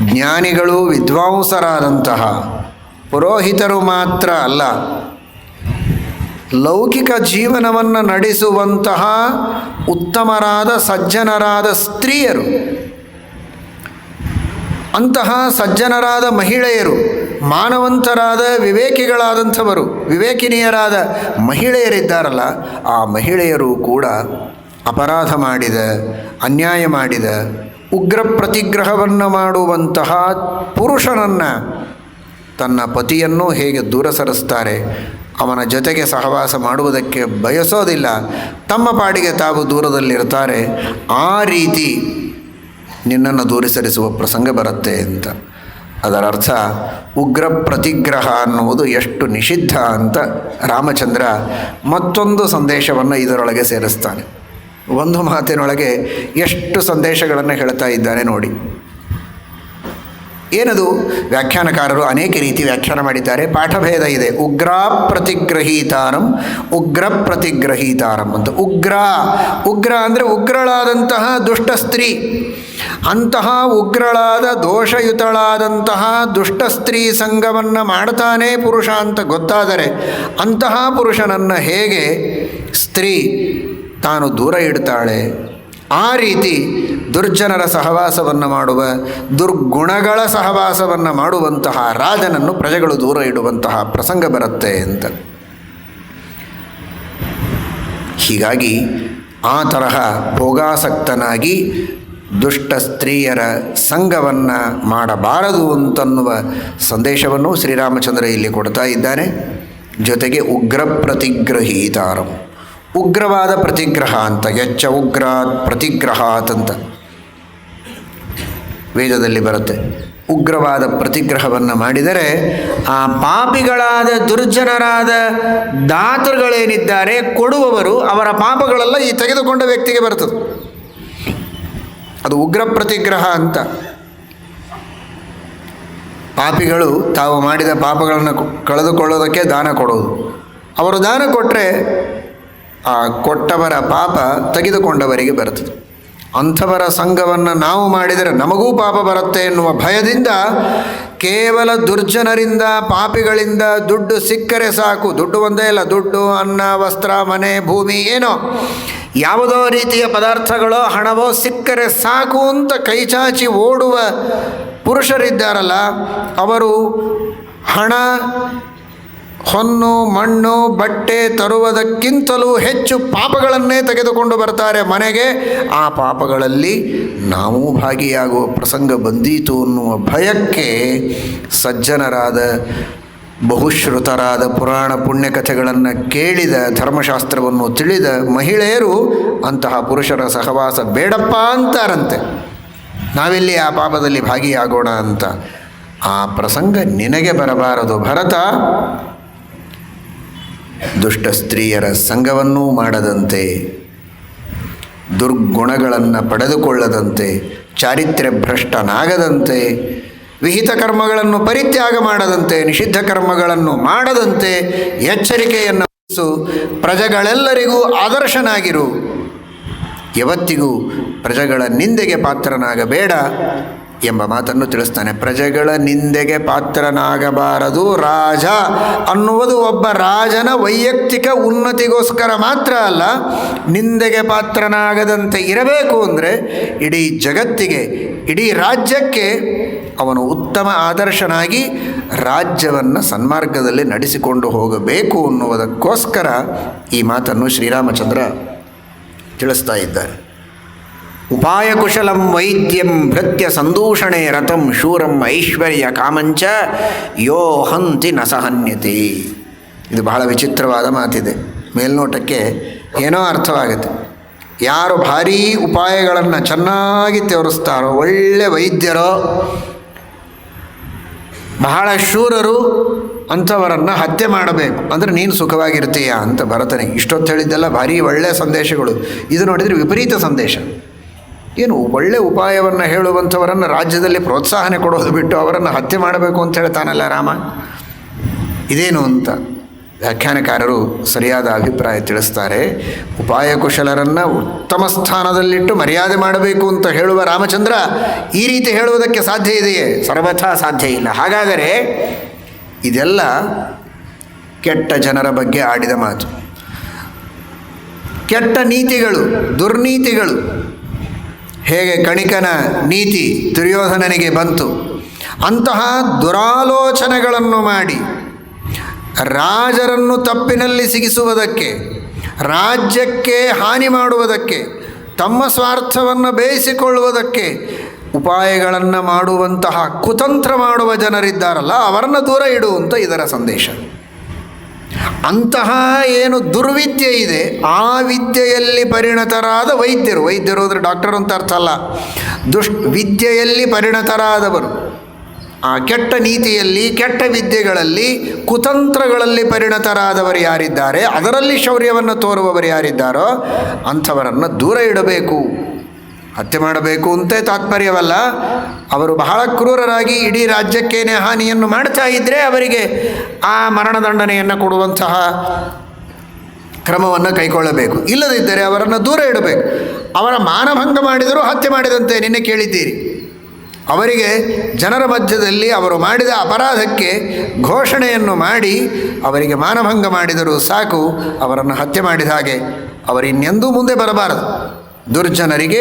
ಜ್ಞಾನಿಗಳು, ವಿದ್ವಾಂಸರಾದಂತಹ ಪುರೋಹಿತರು ಮಾತ್ರ ಅಲ್ಲ, ಲೌಕಿಕ ಜೀವನವನ್ನು ನಡೆಸುವಂತಹ ಉತ್ತಮರಾದ ಸಜ್ಜನರಾದ ಸ್ತ್ರೀಯರು, ಅಂತಹ ಸಜ್ಜನರಾದ ಮಹಿಳೆಯರು, ಮಾನವಂತರಾದ ವಿವೇಕಿಗಳಾದಂಥವರು, ವಿವೇಕಿನಿಯರಾದ ಮಹಿಳೆಯರಿದ್ದಾರಲ್ಲ, ಆ ಮಹಿಳೆಯರು ಕೂಡ ಅಪರಾಧ ಮಾಡಿದ, ಅನ್ಯಾಯ ಮಾಡಿದ, ಉಗ್ರ ಪ್ರತಿಗ್ರಹವನ್ನು ಮಾಡುವಂತಹ ಪುರುಷನನ್ನು, ತನ್ನ ಪತಿಯನ್ನು ಹೇಗೆ ದೂರ ಸರಿಸ್ತಾರೆ, ಅವನ ಜೊತೆಗೆ ಸಹವಾಸ ಮಾಡುವುದಕ್ಕೆ ಬಯಸೋದಿಲ್ಲ, ತಮ್ಮ ಪಾಡಿಗೆ ತಾವು ದೂರದಲ್ಲಿರ್ತಾರೆ, ಆ ರೀತಿ ನಿನ್ನನ್ನು ದೂರ ಸರಿಸುವ ಪ್ರಸಂಗ ಬರುತ್ತೆ ಅಂತ. ಅದರ ಅರ್ಥ ಉಗ್ರ ಪ್ರತಿಗ್ರಹ ಅನ್ನುವುದು ಎಷ್ಟು ನಿಷಿದ್ಧ ಅಂತ ರಾಮಚಂದ್ರ ಮತ್ತೊಂದು ಸಂದೇಶವನ್ನು ಇದರೊಳಗೆ ಸೇರಿಸ್ತಾನೆ. ಒಂದು ಮಾತಿನೊಳಗೆ ಎಷ್ಟು ಸಂದೇಶಗಳನ್ನು ಹೇಳ್ತಾ ಇದ್ದಾನೆ ನೋಡಿ. ಏನದು? ವ್ಯಾಖ್ಯಾನಕಾರರು ಅನೇಕ ರೀತಿ ವ್ಯಾಖ್ಯಾನ ಮಾಡಿದ್ದಾರೆ. ಪಾಠಭೇದ ಇದೆ. ಉಗ್ರ ಪ್ರತಿಗ್ರಹೀತಾರಂ, ಉಗ್ರ ಪ್ರತಿಗ್ರಹೀತಾರಂ ಅಂತ. ಉಗ್ರ ಅಂದರೆ ಉಗ್ರಳಾದಂತಹ ದುಷ್ಟ ಸ್ತ್ರೀ. ಅಂತಹ ಉಗ್ರಳಾದ ದೋಷಯುತಳಾದಂತಹ ದುಷ್ಟ ಸ್ತ್ರೀ ಸಂಘವನ್ನು ಮಾಡ್ತಾನೆ ಪುರುಷ ಅಂತ ಗೊತ್ತಾದರೆ ಅಂತಹ ಪುರುಷನನ್ನು ಹೇಗೆ ಸ್ತ್ರೀ ತಾನು ದೂರ ಇಡ್ತಾಳೆ, ಆ ರೀತಿ ದುರ್ಜನರ ಸಹವಾಸವನ್ನು ಮಾಡುವ, ದುರ್ಗುಣಗಳ ಸಹವಾಸವನ್ನು ಮಾಡುವಂತಹ ರಾಜನನ್ನು ಪ್ರಜೆಗಳು ದೂರ ಇಡುವಂತಹ ಪ್ರಸಂಗ ಬರುತ್ತೆ ಅಂತ. ಹೀಗಾಗಿ ಆ ತರಹ ಭೋಗಾಸಕ್ತನಾಗಿ ದುಷ್ಟ ಸ್ತ್ರೀಯರ ಸಂಘವನ್ನು ಮಾಡಬಾರದು ಅಂತನ್ನುವ ಸಂದೇಶವನ್ನು ಶ್ರೀರಾಮಚಂದ್ರ ಇಲ್ಲಿ ಕೊಡ್ತಾ ಇದ್ದಾನೆ. ಜೊತೆಗೆ ಉಗ್ರ ಪ್ರತಿಗ್ರಹೀತಾರಂ, ಉಗ್ರವಾದ ಪ್ರತಿಗ್ರಹ ಅಂತ. ಯಚ್ಚ ಉಗ್ರಾತ್ ಪ್ರತಿಗ್ರಹಾತ್ ಅಂತ ವೇದದಲ್ಲಿ ಬರುತ್ತೆ. ಉಗ್ರವಾದ ಪ್ರತಿಗ್ರಹವನ್ನು ಮಾಡಿದರೆ ಆ ಪಾಪಿಗಳಾದ ದುರ್ಜನರಾದ ದಾತೃಗಳೇನಿದ್ದಾರೆ, ಕೊಡುವವರು, ಅವರ ಪಾಪಗಳೆಲ್ಲ ಈ ತೆಗೆದುಕೊಂಡ ವ್ಯಕ್ತಿಗೆ ಬರ್ತದೆ. ಅದು ಉಗ್ರ ಪ್ರತಿಗ್ರಹ ಅಂತ. ಪಾಪಿಗಳು ತಾವು ಮಾಡಿದ ಪಾಪಗಳನ್ನು ಕಳೆದುಕೊಳ್ಳೋದಕ್ಕೆ ದಾನ ಕೊಡೋದು. ಅವರು ದಾನ ಕೊಟ್ಟರೆ ಆ ಕೊಟ್ಟವರ ಪಾಪ ತೆಗೆದುಕೊಂಡವರಿಗೆ ಬರ್ತದೆ. ಅಂಥವರ ಸಂಘವನ್ನು ನಾವು ಮಾಡಿದರೆ ನಮಗೂ ಪಾಪ ಬರುತ್ತೆ ಎನ್ನುವ ಭಯದಿಂದ ಕೇವಲ ದುರ್ಜನರಿಂದ, ಪಾಪಿಗಳಿಂದ ದುಡ್ಡು ಸಿಕ್ಕರೆ ಸಾಕು, ದುಡ್ಡು ಒಂದೇ ಇಲ್ಲ, ದುಡ್ಡು, ಅನ್ನ, ವಸ್ತ್ರ, ಮನೆ, ಭೂಮಿ, ಏನೋ ಯಾವುದೋ ರೀತಿಯ ಪದಾರ್ಥಗಳೋ ಹಣವೋ ಸಿಕ್ಕರೆ ಸಾಕು ಅಂತ ಕೈಚಾಚಿ ಓಡುವ ಪುರುಷರಿದ್ದಾರಲ್ಲ, ಅವರು ಹಣ, ಹೊನ್ನು, ಮಣ್ಣು, ಬಟ್ಟೆ ತರುವುದಕ್ಕಿಂತಲೂ ಹೆಚ್ಚು ಪಾಪಗಳನ್ನೇ ತೆಗೆದುಕೊಂಡು ಬರ್ತಾರೆ ಮನೆಗೆ. ಆ ಪಾಪಗಳಲ್ಲಿ ನಾವು ಭಾಗಿಯಾಗುವ ಪ್ರಸಂಗ ಬಂದೀತು ಅನ್ನುವ ಭಯಕ್ಕೆ ಸಜ್ಜನರಾದ, ಬಹುಶ್ರುತರಾದ ಪುರಾಣ ಪುಣ್ಯಕಥೆಗಳನ್ನು ಕೇಳಿದ, ಧರ್ಮಶಾಸ್ತ್ರವನ್ನು ತಿಳಿದ ಮಹಿಳೆಯರು ಅಂತಹ ಪುರುಷರ ಸಹವಾಸ ಬೇಡಪ್ಪ ಅಂತಾರಂತೆ. ನಾವೆಲ್ಲಿ ಆ ಪಾಪದಲ್ಲಿ ಭಾಗಿಯಾಗೋಣ ಅಂತ. ಆ ಪ್ರಸಂಗ ನಿನಗೆ ಬರಬಾರದು ಭರತ. ದುಷ್ಟ ಸ್ತ್ರೀಯರ ಸಂಘವನ್ನೂ ಮಾಡದಂತೆ, ದುರ್ಗುಣಗಳನ್ನು ಪಡೆದುಕೊಳ್ಳದಂತೆ, ಚಾರಿತ್ರ್ಯ ಭ್ರಷ್ಟನಾಗದಂತೆ, ವಿಹಿತ ಕರ್ಮಗಳನ್ನು ಪರಿತ್ಯಾಗ ಮಾಡದಂತೆ, ನಿಷಿದ್ಧ ಕರ್ಮಗಳನ್ನು ಮಾಡದಂತೆ ಎಚ್ಚರಿಕೆಯನ್ನು ವಹಿಸು. ಪ್ರಜೆಗಳೆಲ್ಲರಿಗೂ ಆದರ್ಶನಾಗಿರು. ಯಾವತ್ತಿಗೂ ಪ್ರಜೆಗಳ ನಿಂದೆಗೆ ಪಾತ್ರನಾಗಬೇಡ ಎಂಬ ಮಾತನ್ನು ತಿಳಿಸ್ತಾನೆ. ಪ್ರಜೆಗಳ ನಿಂದೆಗೆ ಪಾತ್ರನಾಗಬಾರದು ರಾಜ ಅನ್ನುವುದು ಒಬ್ಬ ರಾಜನ ವೈಯಕ್ತಿಕ ಉನ್ನತಿಗೋಸ್ಕರ ಮಾತ್ರ ಅಲ್ಲ, ನಿಂದೆಗೆ ಪಾತ್ರನಾಗದಂತೆ ಇರಬೇಕು ಅಂದರೆ ಇಡೀ ಜಗತ್ತಿಗೆ, ಇಡೀ ರಾಜ್ಯಕ್ಕೆ ಅವನು ಉತ್ತಮ ಆದರ್ಶನಾಗಿ ರಾಜ್ಯವನ್ನು ಸನ್ಮಾರ್ಗದಲ್ಲಿ ನಡೆಸಿಕೊಂಡು ಹೋಗಬೇಕು ಅನ್ನುವುದಕ್ಕೋಸ್ಕರ ಈ ಮಾತನ್ನು ಶ್ರೀರಾಮಚಂದ್ರ ತಿಳಿಸ್ತಾ ಇದ್ದಾರೆ. ಉಪಾಯ ಕುಶಲಂ ವೈದ್ಯಂ ಭೃತ್ಯ ಸಂದೂಷಣೆ ರಥಂ ಶೂರಂ ಐಶ್ವರ್ಯ ಕಾಮಂಚ ಯೋ ಹಂತಿ ನ ಸಹನ್ಯತೆ. ಇದು ಬಹಳ ವಿಚಿತ್ರವಾದ ಮಾತಿದೆ. ಮೇಲ್ನೋಟಕ್ಕೆ ಏನೋ ಅರ್ಥವಾಗುತ್ತೆ. ಯಾರು ಭಾರೀ ಉಪಾಯಗಳನ್ನು ಚೆನ್ನಾಗಿ ತೋರಿಸ್ತಾರೋ, ಒಳ್ಳೆ ವೈದ್ಯರೋ, ಬಹಳ ಶೂರರು, ಅಂಥವರನ್ನು ಹತ್ಯೆ ಮಾಡಬೇಕು, ಅಂದರೆ ನೀನು ಸುಖವಾಗಿರ್ತೀಯ ಅಂತ ಭರತನಿಗೆ. ಇಷ್ಟೊತ್ತು ಹೇಳಿದ್ದೆಲ್ಲ ಭಾರಿ ಒಳ್ಳೆಯ ಸಂದೇಶಗಳು. ಇದು ನೋಡಿದರೆ ವಿಪರೀತ ಸಂದೇಶ. ಏನು ಒಳ್ಳೆ ಉಪಾಯವನ್ನು ಹೇಳುವಂಥವರನ್ನು ರಾಜ್ಯದಲ್ಲಿ ಪ್ರೋತ್ಸಾಹನೆ ಕೊಡೋದು ಬಿಟ್ಟು ಅವರನ್ನು ಹತ್ಯೆ ಮಾಡಬೇಕು ಅಂತ ಹೇಳ್ತಾನಲ್ಲ ರಾಮ, ಇದೇನು ಅಂತ ವ್ಯಾಖ್ಯಾನಕಾರರು ಸರಿಯಾದ ಅಭಿಪ್ರಾಯ ತಿಳಿಸ್ತಾರೆ. ಉಪಾಯ ಕುಶಲರನ್ನು ಉತ್ತಮ ಸ್ಥಾನದಲ್ಲಿಟ್ಟು ಮರ್ಯಾದೆ ಮಾಡಬೇಕು ಅಂತ ಹೇಳುವ ರಾಮಚಂದ್ರ ಈ ರೀತಿ ಹೇಳುವುದಕ್ಕೆ ಸಾಧ್ಯ ಇದೆಯೇ? ಸರ್ವಥಾ ಸಾಧ್ಯ ಇಲ್ಲ. ಹಾಗಾದರೆ ಇದೆಲ್ಲ ಕೆಟ್ಟ ಜನರ ಬಗ್ಗೆ ಆಡಿದ ಮಾತು, ಕೆಟ್ಟ ನೀತಿಗಳು, ದುರ್ನೀತಿಗಳು. ಹೇಗೆ ಕಣಿಕನ ನೀತಿ ದುರ್ಯೋಧನನಿಗೆ ಬಂತು, ಅಂತಹ ದುರಾಲೋಚನೆಗಳನ್ನು ಮಾಡಿ ರಾಜರನ್ನು ತಪ್ಪಿನಲ್ಲಿ ಸಿಗಿಸುವುದಕ್ಕೆ, ರಾಜ್ಯಕ್ಕೆ ಹಾನಿ ಮಾಡುವುದಕ್ಕೆ, ತಮ್ಮ ಸ್ವಾರ್ಥವನ್ನು ಬೇಯಿಸಿಕೊಳ್ಳುವುದಕ್ಕೆ ಉಪಾಯಗಳನ್ನು ಮಾಡುವಂತಹ ಕುತಂತ್ರ ಮಾಡುವ ಜನರಿದ್ದಾರಲ್ಲ, ಅವರನ್ನು ದೂರ ಇಡುವಂಥ ಇದರ ಸಂದೇಶ. ಅಂತಹ ಏನು ದುರ್ವಿದ್ಯೆ ಇದೆ, ಆ ವಿದ್ಯೆಯಲ್ಲಿ ಪರಿಣತರಾದ ವೈದ್ಯರು ಅಂದರೆ ಡಾಕ್ಟರ್ ಅಂತ ಅರ್ಥ ಅಲ್ಲ, ವಿದ್ಯೆಯಲ್ಲಿ ಪರಿಣತರಾದವರು, ಆ ಕೆಟ್ಟ ನೀತಿಯಲ್ಲಿ, ಕೆಟ್ಟ ವಿದ್ಯೆಗಳಲ್ಲಿ, ಕುತಂತ್ರಗಳಲ್ಲಿ ಪರಿಣತರಾದವರು ಯಾರಿದ್ದಾರೆ, ಅದರಲ್ಲಿ ಶೌರ್ಯವನ್ನು ತೋರುವವರು ಯಾರಿದ್ದಾರೋ ಅಂಥವರನ್ನು ದೂರ ಇಡಬೇಕು. ಹತ್ಯೆ ಮಾಡಬೇಕು ಅಂತ ತಾತ್ಪರ್ಯವಲ್ಲ. ಅವರು ಬಹಳ ಕ್ರೂರರಾಗಿ ಇಡೀ ರಾಜ್ಯಕ್ಕೇನೆ ಹಾನಿಯನ್ನು ಮಾಡ್ತಾ ಇದ್ದರೆ ಅವರಿಗೆ ಆ ಮರಣದಂಡನೆಯನ್ನು ಕೊಡುವಂತಹ ಕ್ರಮವನ್ನು ಕೈಗೊಳ್ಳಬೇಕು. ಇಲ್ಲದಿದ್ದರೆ ಅವರನ್ನು ದೂರ ಇಡಬೇಕು. ಅವರ ಮಾನಭಂಗ ಮಾಡಿದರೂ ಹತ್ಯೆ ಮಾಡಿದಂತೆ ನಿನ್ನೆ ಕೇಳಿದ್ದೀರಿ. ಅವರಿಗೆ ಜನರ ಮಧ್ಯದಲ್ಲಿ ಅವರು ಮಾಡಿದ ಅಪರಾಧಕ್ಕೆ ಘೋಷಣೆಯನ್ನು ಮಾಡಿ ಅವರಿಗೆ ಮಾನಭಂಗ ಮಾಡಿದರೂ ಸಾಕು, ಅವರನ್ನು ಹತ್ಯೆ ಮಾಡಿದ ಹಾಗೆ. ಅವರಿನ್ನೆಂದೂ ಮುಂದೆ ಬರಬಾರದು. ದುರ್ಜನರಿಗೆ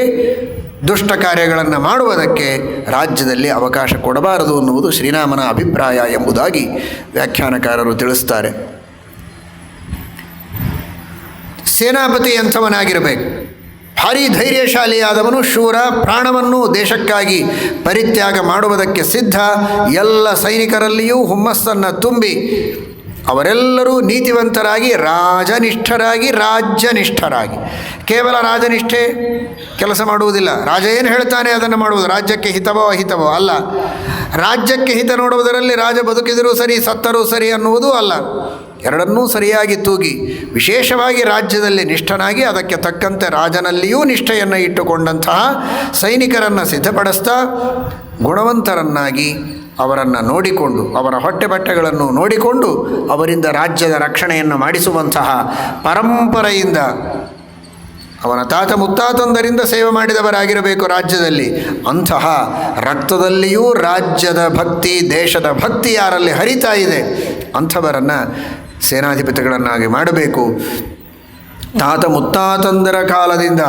ದುಷ್ಟ ಕಾರ್ಯಗಳನ್ನು ಮಾಡುವುದಕ್ಕೆ ರಾಜ್ಯದಲ್ಲಿ ಅವಕಾಶ ಕೊಡಬಾರದು ಅನ್ನುವುದು ಶ್ರೀರಾಮನ ಅಭಿಪ್ರಾಯ ಎಂಬುದಾಗಿ ವ್ಯಾಖ್ಯಾನಕಾರರು ತಿಳಿಸ್ತಾರೆ. ಸೇನಾಪತಿ ಅಂಥವನಾಗಿರಬೇಕು, ಭಾರೀ ಧೈರ್ಯಶಾಲಿಯಾದವನು, ಶೂರ, ಪ್ರಾಣವನ್ನು ದೇಶಕ್ಕಾಗಿ ಪರಿತ್ಯಾಗ ಮಾಡುವುದಕ್ಕೆ ಸಿದ್ಧ. ಎಲ್ಲ ಸೈನಿಕರಲ್ಲಿಯೂ ಹುಮ್ಮಸ್ಸನ್ನು ತುಂಬಿ ಅವರೆಲ್ಲರೂ ನೀತಿವಂತರಾಗಿ, ರಾಜನಿಷ್ಠರಾಗಿ, ರಾಜ್ಯನಿಷ್ಠರಾಗಿ. ಕೇವಲ ರಾಜನಿಷ್ಠೆ ಕೆಲಸ ಮಾಡುವುದಿಲ್ಲ. ರಾಜ ಏನು ಹೇಳ್ತಾನೆ ಅದನ್ನು ಮಾಡುವುದು. ರಾಜ್ಯಕ್ಕೆ ಹಿತವೋ ಅಹಿತವೋ ಅಲ್ಲ. ರಾಜ್ಯಕ್ಕೆ ಹಿತ ನೋಡುವುದರಲ್ಲಿ ರಾಜ ಬದುಕಿದರೂ ಸರಿ, ಸತ್ತರೂ ಸರಿ ಅನ್ನುವುದೂ ಅಲ್ಲ. ಎರಡನ್ನೂ ಸರಿಯಾಗಿ ತೂಗಿ ವಿಶೇಷವಾಗಿ ರಾಜ್ಯದಲ್ಲಿ ನಿಷ್ಠನಾಗಿ ಅದಕ್ಕೆ ತಕ್ಕಂತೆ ರಾಜನಲ್ಲಿಯೂ ನಿಷ್ಠೆಯನ್ನು ಇಟ್ಟುಕೊಂಡಂತಹ ಸೈನಿಕರನ್ನು ಸಿದ್ಧಪಡಿಸ್ತಾ ಗುಣವಂತರನ್ನಾಗಿ ಅವರನ್ನು ನೋಡಿಕೊಂಡು, ಅವರ ಹೊಟ್ಟೆ ಬಟ್ಟೆಗಳನ್ನು ನೋಡಿಕೊಂಡು ಅವರಿಂದ ರಾಜ್ಯದ ರಕ್ಷಣೆಯನ್ನು ಮಾಡಿಸುವಂತಹ ಪರಂಪರೆಯಿಂದ ಅವನ ತಾತ ಮುತ್ತಾತಂದರಿಂದ ಸೇವೆ ಮಾಡಿದವರಾಗಿರಬೇಕು ರಾಜ್ಯದಲ್ಲಿ. ಅಂತಹ ರಕ್ತದಲ್ಲಿಯೂ ರಾಜ್ಯದ ಭಕ್ತಿ, ದೇಶದ ಭಕ್ತಿ ಯಾರಲ್ಲಿ ಹರಿತಾ ಇದೆ ಅಂಥವರನ್ನು ಸೇನಾಧಿಪತಿಗಳನ್ನಾಗಿ ಮಾಡಬೇಕು. ತಾತ ಮುತ್ತಾತಂದರ ಕಾಲದಿಂದ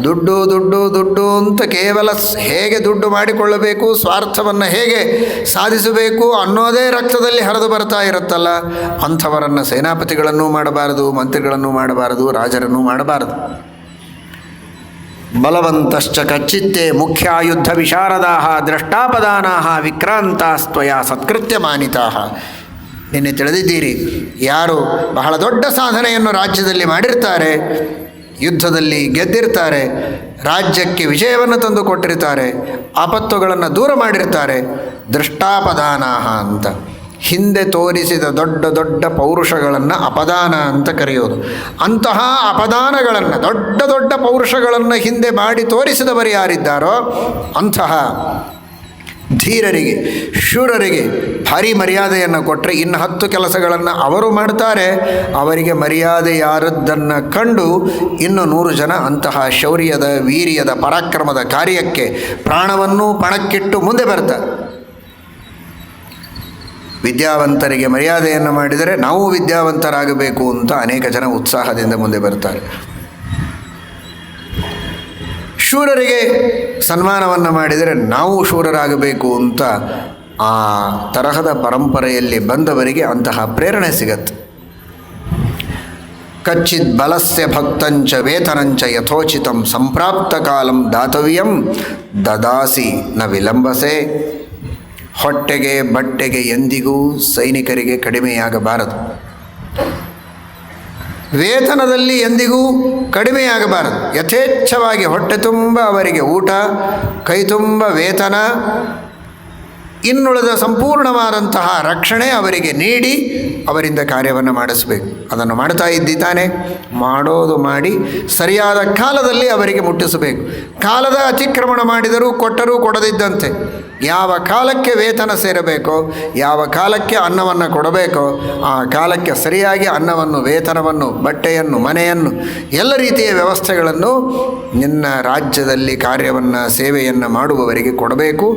ದುಡ್ಡು ದುಡ್ಡು ದುಡ್ಡು ಅಂತ ಕೇವಲ ಹೇಗೆ ದುಡ್ಡು ಮಾಡಿಕೊಳ್ಳಬೇಕು, ಸ್ವಾರ್ಥವನ್ನು ಹೇಗೆ ಸಾಧಿಸಬೇಕು ಅನ್ನೋದೇ ರಕ್ತದಲ್ಲಿ ಹರಿದು ಬರ್ತಾ ಇರುತ್ತಲ್ಲ, ಅಂಥವರನ್ನು ಸೇನಾಪತಿಗಳನ್ನೂ ಮಾಡಬಾರದು, ಮಂತ್ರಿಗಳನ್ನೂ ಮಾಡಬಾರದು, ರಾಜರನ್ನೂ ಮಾಡಬಾರದು. ಬಲವಂತಶ್ಚ ಕಚ್ಚಿತ್ತೆ ಮುಖ್ಯಾಯುದ್ಧ ವಿಶಾರದಾಃ ದ್ರಷ್ಟಾಪದಾನಾಃ ವಿಕ್ರಾಂತಾಸ್ತ್ವಯ ಸತ್ಕೃತ್ಯ ಮಾನಿತಾಃ. ನಿನ್ನೆ ತಿಳಿದಿದ್ದೀರಿ, ಯಾರು ಬಹಳ ದೊಡ್ಡ ಸಾಧನೆಯನ್ನು ರಾಜ್ಯದಲ್ಲಿ ಮಾಡಿರ್ತಾರೆ, ಯುದ್ಧದಲ್ಲಿ ಗೆದ್ದಿರ್ತಾರೆ, ರಾಜ್ಯಕ್ಕೆ ವಿಜಯವನ್ನು ತಂದು ಕೊಟ್ಟಿರ್ತಾರೆ, ಆಪತ್ತುಗಳನ್ನು ದೂರ ಮಾಡಿರ್ತಾರೆ, ದೃಷ್ಟಾಪದಾನಾಹ ಅಂತ ಹಿಂದೆ ತೋರಿಸಿದ ದೊಡ್ಡ ದೊಡ್ಡ ಪೌರುಷಗಳನ್ನು ಅಪದಾನ ಅಂತ ಕರೆಯೋದು. ಅಂತಹ ಅಪದಾನಗಳನ್ನು, ದೊಡ್ಡ ದೊಡ್ಡ ಪೌರುಷಗಳನ್ನು ಹಿಂದೆ ಮಾಡಿ ತೋರಿಸಿದವರು ಯಾರಿದ್ದಾರೋ ಅಂತಹ ಧೀರರಿಗೆ, ಶೂರರಿಗೆ ಭಾರೀ ಮರ್ಯಾದೆಯನ್ನು ಕೊಟ್ಟರೆ ಇನ್ನು 10 ಕೆಲಸಗಳನ್ನು ಅವರು ಮಾಡ್ತಾರೆ. ಅವರಿಗೆ ಮರ್ಯಾದೆ ಯಾರದ್ದನ್ನು ಕಂಡು ಇನ್ನು 100 ಜನ ಅಂತಹ ಶೌರ್ಯದ, ವೀರ್ಯದ, ಪರಾಕ್ರಮದ ಕಾರ್ಯಕ್ಕೆ ಪ್ರಾಣವನ್ನು ಪಣಕ್ಕಿಟ್ಟು ಮುಂದೆ ಬರ್ತಾರೆ. ವಿದ್ಯಾವಂತರಿಗೆ ಮರ್ಯಾದೆಯನ್ನು ಮಾಡಿದರೆ ನಾವು ವಿದ್ಯಾವಂತರಾಗಬೇಕು ಅಂತ ಅನೇಕ ಜನ ಉತ್ಸಾಹದಿಂದ ಮುಂದೆ ಬರ್ತಾರೆ. ಶೂರರಿಗೆ ಸನ್ಮಾನವನ್ನು ಮಾಡಿದರೆ ನಾವು ಶೂರರಾಗಬೇಕು ಅಂತ ಆ ತರಹದ ಪರಂಪರೆಯಲ್ಲಿ ಬಂದವರಿಗೆ ಅಂತಹ ಪ್ರೇರಣೆ ಸಿಗತ್ತೆ. ಕಚ್ಚಿತ್ ಬಲಸ್ಯ ಭಕ್ತಂಚ ವೇತನಂಚ ಯಥೋಚಿತಂ ಸಂಪ್ರಾಪ್ತ ಕಾಲಂ ದಾತವ್ಯಂ ದದಾಸಿ ನ ವಿಳಂಬಸೆ. ಹೊಟ್ಟೆಗೆ ಬಟ್ಟೆಗೆ ಎಂದಿಗೂ ಸೈನಿಕರಿಗೆ ಕಡಿಮೆಯಾಗಬಾರದು. ವೇತನದಲ್ಲಿ ಎಂದಿಗೂ ಕಡಿಮೆಯಾಗಬಾರದು. ಯಥೇಚ್ಛವಾಗಿ ಹೊಟ್ಟೆ ತುಂಬ ಅವರಿಗೆ ಊಟ, ಕೈ ತುಂಬ ವೇತನ, ಇನ್ನುಳಿದ ಸಂಪೂರ್ಣವಾದಂತಹ ರಕ್ಷಣೆ ಅವರಿಗೆ ನೀಡಿ ಅವರಿಂದ ಕಾರ್ಯವನ್ನು ಮಾಡಿಸಬೇಕು. ಅದನ್ನು ಮಾಡ್ತಾ ಇದ್ದಾನೆ. ಮಾಡೋದು ಮಾಡಿ ಸರಿಯಾದ ಕಾಲದಲ್ಲಿ ಅವರಿಗೆ ಮುಟ್ಟಿಸಬೇಕು. ಕಾಲದ ಅತಿಕ್ರಮಣ ಮಾಡಿದರೂ ಕೊಟ್ಟರೂ ಕೊಡದಿದ್ದಂತೆ ಯಾವ ಕಾಲಕ್ಕೆ ವೇತನ ಸೇರಬೇಕೋ, ಯಾವ ಕಾಲಕ್ಕೆ ಅನ್ನವನ್ನು ಕೊಡಬೇಕೋ ಆ ಕಾಲಕ್ಕೆ ಸರಿಯಾಗಿ ಅನ್ನವನ್ನು, ವೇತನವನ್ನು, ಬಟ್ಟೆಯನ್ನು, ಮನೆಯನ್ನು, ಎಲ್ಲ ರೀತಿಯ ವ್ಯವಸ್ಥೆಗಳನ್ನು ನಿನ್ನ ರಾಜ್ಯದಲ್ಲಿ ಕಾರ್ಯವನ್ನು, ಸೇವೆಯನ್ನು ಮಾಡುವವರಿಗೆ ಕೊಡಬೇಕು.